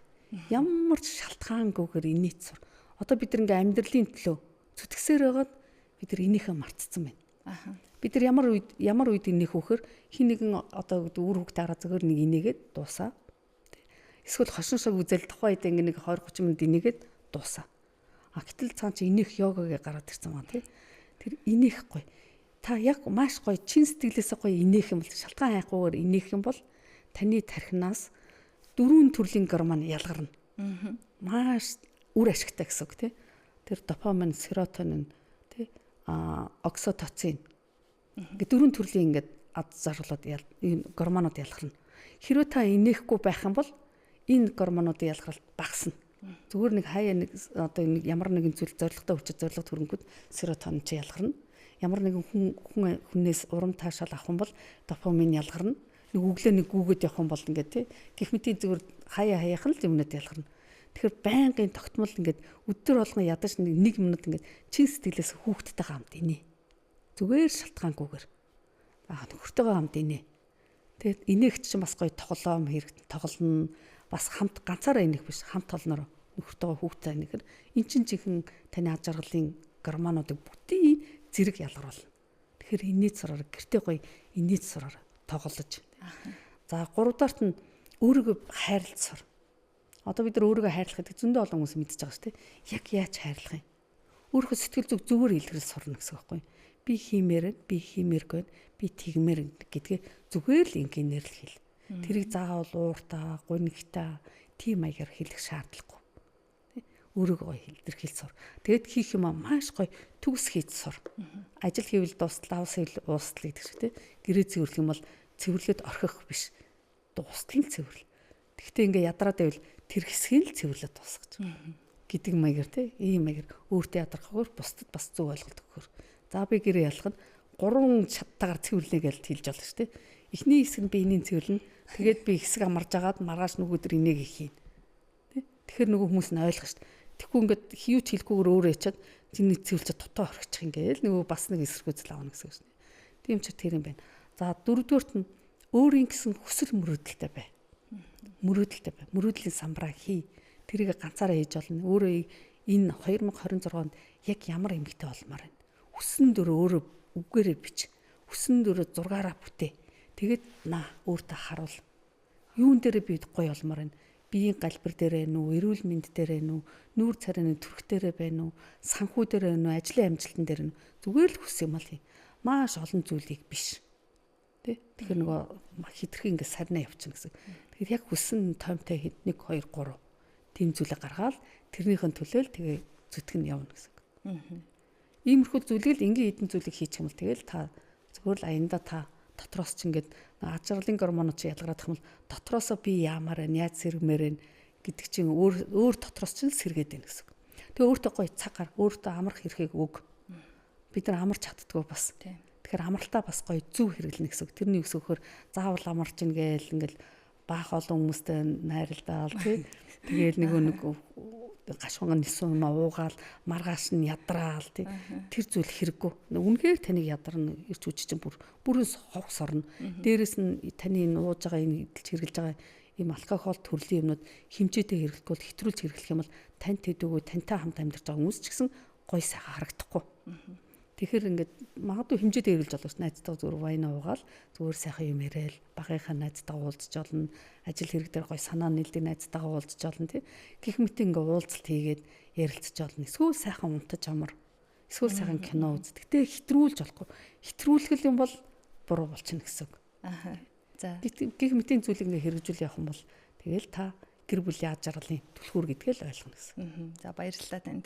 Ямар ч шалтгаангүйгээр инээж сур. Одоо бид ингээ амьдралын төлөө зүтгэсээр байгаад бид нар энийхээ мартцсан байна. Бид нар ямар үед инээх вөхөр хин нэгэн одоо үр хөвгт арга зөвөр нэг инээгээд дуусаа. Эсвэл хошин шог үзэл тухайн үед ингээ нэг 20-30 минут инээгээд дуусаа. Гэтэл цаан чи инээх йогагээ гараад ирсэн маа тий. Тэр инээхгүй. Та яг маш гоё чин сэтгэлээсээ гоё инээх юм бол шалтгаан хайхгүйгээр инээх юм бол таны тархинаас 4 төрлийн гормон ялгарна. Маш үр ашигтай гэсэн үг тий. Тэр допамин, серотонин тий окситоцин гэ 4 төрлийн ингээд ад зарлууд гормонууд ялгарна. Хэрвээ та инээхгүй байх юм бол энэ гормонуудын ялгаралт багасна. Зүгээр нэг хаяа нэг одоо нэг ямар нэгэн зүйл зорилготой хүчит зорилго төрөнгүүд серотонин чи ялгарна. Ямар нэгэн хүнээс урам таашаал авах юм бол допамин ялгарна. Нэг өглөө нэг гүгээд явах юм бол ингээд тий гэх мэтийн зүгээр хаяахан л юмнууд ялгарна. Тэгэхээр байнгын тогтмол ингээд өдөр болгон ядаж нэг минут ингээд чин сэтгэлээс хүүхдтэй хамт инээ. Зүгээр шалтгаангүйгээр. Нөхөртөөгөө хамт инээ. Тэгээд инээгч чинь бас гоё тоглоом хэрэгтэй тоглоно. Бас хамт ганцаараа инэх биш хамт толноор нөхөртөөгөө хүүхдтэй инэхээр эн чинь жинхэнэ таны ад жаргалын гормонуудыг бүтэн зэрэг ялгаруулна. Тэгэхээр инээж сураар гэртээ гоё инээж сураар тоглож. За 3 дахь нь өөрийгөө хайрлаж сур. Одоо бид нар өөрийгөө хайрлах гэдэг зөндөө олон хүмүүс мэдчихэж байгаа шүү дээ. Яг яаж хайрлах юм? Өөрийнхөө сэтгэл зүг зүгээр илэрхийлж сурна гэсэн үг байхгүй юу? Би хиймээргүй, би тэгмээр гэдгээ зүгээр л ингээр л хэл. Тэрийг заавал ууртаа, гунигтаа тийм маягаар хэлэх шаардлагагүй. Өөрийгөө илэрхийлж сур. Тэгэд хийх юм маш гоё төгс хийж сур. Ажил хийвэл дуслаа, ус хийвэл уустал гэдэг шиг тийм. Гэрээ цэвэрлэх юм бол цэвэрлээд орхих биш. Дуустал нь цэвэрлэл. Гэхдээ ингээ ядраад байвал тэр хэсгийг л цэвэрлээд дуусгаж. Гэдэг маягаар тийм. Ийм маягаар өөртөө ядрахгүйгээр бусдад бас зөв ойлголт өгөхөр. За би гэрээ ялахад 3 шаттайгаар цэвэрлэе гэж хэлж болно шүү дээ. Эхний хэсэг нь би энийг цэвэрлэнэ. Тэгээд би хэсэг амарж агаад маргааш нөгөө дөр энийг хийн. Тэ? Тэгэхээр нөгөө хүмүүс нь ойлгох шүү дээ. Тэгэхгүй ингээд хiyууч хэлэхгүйгээр өөрөө ячаад чиний цэвэрлж дотоо орчих ингээл нөгөө бас нэг эсэргүүцэл авна гэсэн үг шүү дээ. Тийм ч тэр юм байна. За дөрөвдүгürt нь өөрийн гэсэн хүсэл мөрөөдөлтэй бай. Мөрөөдлийн самбараа хий. Тэрийг ганцаараа хийж болно. Өөрөө энэ 2026 онд яг ямар эмэгтэй болмоор байна. Хүссэн дөрөө өөрөө үгээрээ бич. Хүссэн дөрөө зургаараа бүтээ. Тэгээд өөртөө харуул. Юун дээрээ би гоё олмоор байна. Биеийн галбир дээрээ нүү, эрүүл мэнд дээрээ нүү, нүүр царайны төрх дээрээ байна уу, санхүү дээрээ нүү, ажлын амжилтан дээр нүү. Зүгээр л хүс юм бол маш олон зүйлийг биш. Тэ? Тэгэхээр нөгөө хитрхи ингэ сарнаа явчихна гэсэн. Тэгэхээр яг хүссэн томтой хэд 1 2 3 тийм зүйлээ гаргаад тэрнийхэн төлөө л тэгээ зүтгэн нь явна гэсэн. Иймэрхүү зүйлийг л ингийн хэдэн зүйлийг хийчих юм бол тэгэл та зүгээр л аяндаа та дотроос ч ингээд аж аргалын гормонууд чи ялгарах юм бол дотроосоо би яамаар байна, яаж сэргмээр байна гэдэг чинь өөр дотроос ч л сэргээд байна гэсэн. Тэгээ өөртөө гоё цаг гар, өөртөө амрах эрхийг өг. Бид нар амарч чаддгүй бас. Тэгэхээр амралтаа бас гоё зөв хэрэглэнэ гэсэн. Тэрний өсөхөөр заавал амарч ийн гээл ингээл баах олон хүмүүстэй найралдаал тий. Тэгээл нэг гашуун нисэн юм уугаал маргааш нь ядраал тий. Тэр зүйл хэрэггүй. Үнэхээр таныг ядарна ирч үуч чинь бүрэн хогс орно. Дээрэс нь таны ууж байгаа энэ идэлж хэрглэж байгаа ийм алкогол төрлийн юмнууд хэмжээтэй хэрэглэхгүй бол хэтрүүлж хэрэглэх юм бол тань тэдүүгөө тантай хамт амьдарч байгаа хүмүүс ч гэсэн гой сайхан харагдахгүй. Тэгэхээр ингээд магадгүй хэмжээтэй хэрэглэж болох ш найзтайгаа зүгээр вайна уугаал зүгээр сайхан юм яриад багынхаа найзтайгаа уулзч олно. Ажил хэрэг дээр гой санаа нийлдэг найзтайгаа уулзч олно тий. Гэх мэт ингээ уулзалт хийгээд ярилцж олно. Эсвэл сайхан унтаж амар. Эсвэл сайхан кино үздэг. Гэтэ хэтрүүлж болохгүй. Хэтрүүлэх юм бол буруу болчихно гэсэн үг. За. Гэх мэтийн зүйлийг ингээ хэрэгжүүл явах юм бол тэгэл та гэр бүлийн аж аргалын түлхүүр гэдгээ л ойлгоно гэсэн. За баярлалаа танд.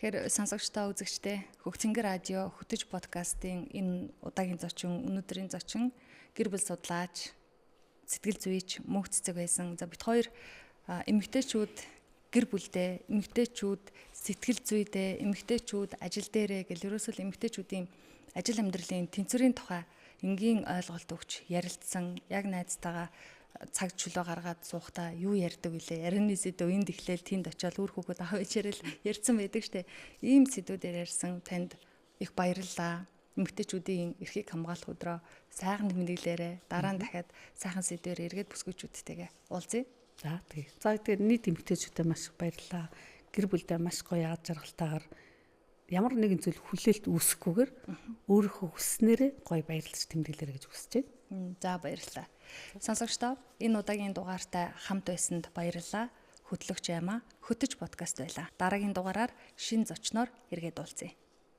Тэгэхээр сонсогчдоо үзэгчдээ Хөгцөнгөр радио хөтөж подкастын энэ удаагийн зочин, өнөөдрийн зочин гэр бүл судлаач, сэтгэл зүйч, мөнх цэцэг байсан. За бид хоёр эмэгтэйчүүд гэр бүлдээ, эмэгтэйчүүд сэтгэл зүйдээ, эмэгтэйчүүд ажил дээрээ гэл ерөөсөл эмэгтэйчүүдийн ажил амьдралын тэнцвэрийн тухай энгийн ойлголт өгч ярилцсан. Яг найзтайгаа цаг чөлөө гаргаад суухтаа юу ярьдаг вүлээ. Ярианы сэдв энд ихлээл тэнд очиод үр хөвгөд аав ичээрэл ярьсан байдаг штэ. Ийм сэдвүүдээр ярьсан танд их баярлалаа. Эмэгтэйчүүдийн эрхийг хамгаалах өдрөө сайхан тэмдэглээрээ дараа нь дахиад сайхан сэдвээр эргээд бүсгүйчүүдтэйгээ уулзъя. За тэгээ. За тэгээ нийт эмэгтэйчүүдэд маш их баярлалаа. Гэр бүлдээ маш гоё аж аргалтайгаар ямар нэгэн зүйл хүлээлт үүсэхгүйгээр өөрийнхөө хүснээрээ гоё баярлаж тэмдэглээрэй гэж хүсэж байна. За баярлалаа. Сонсогчдоо энэ удаагийн дугаартай хамт байсанд баярлалаа. Хөтлөгч Аймаа хөтөж подкаст байлаа. Дараагийн дугаараар шинэ зочноор эргээд уулзъя.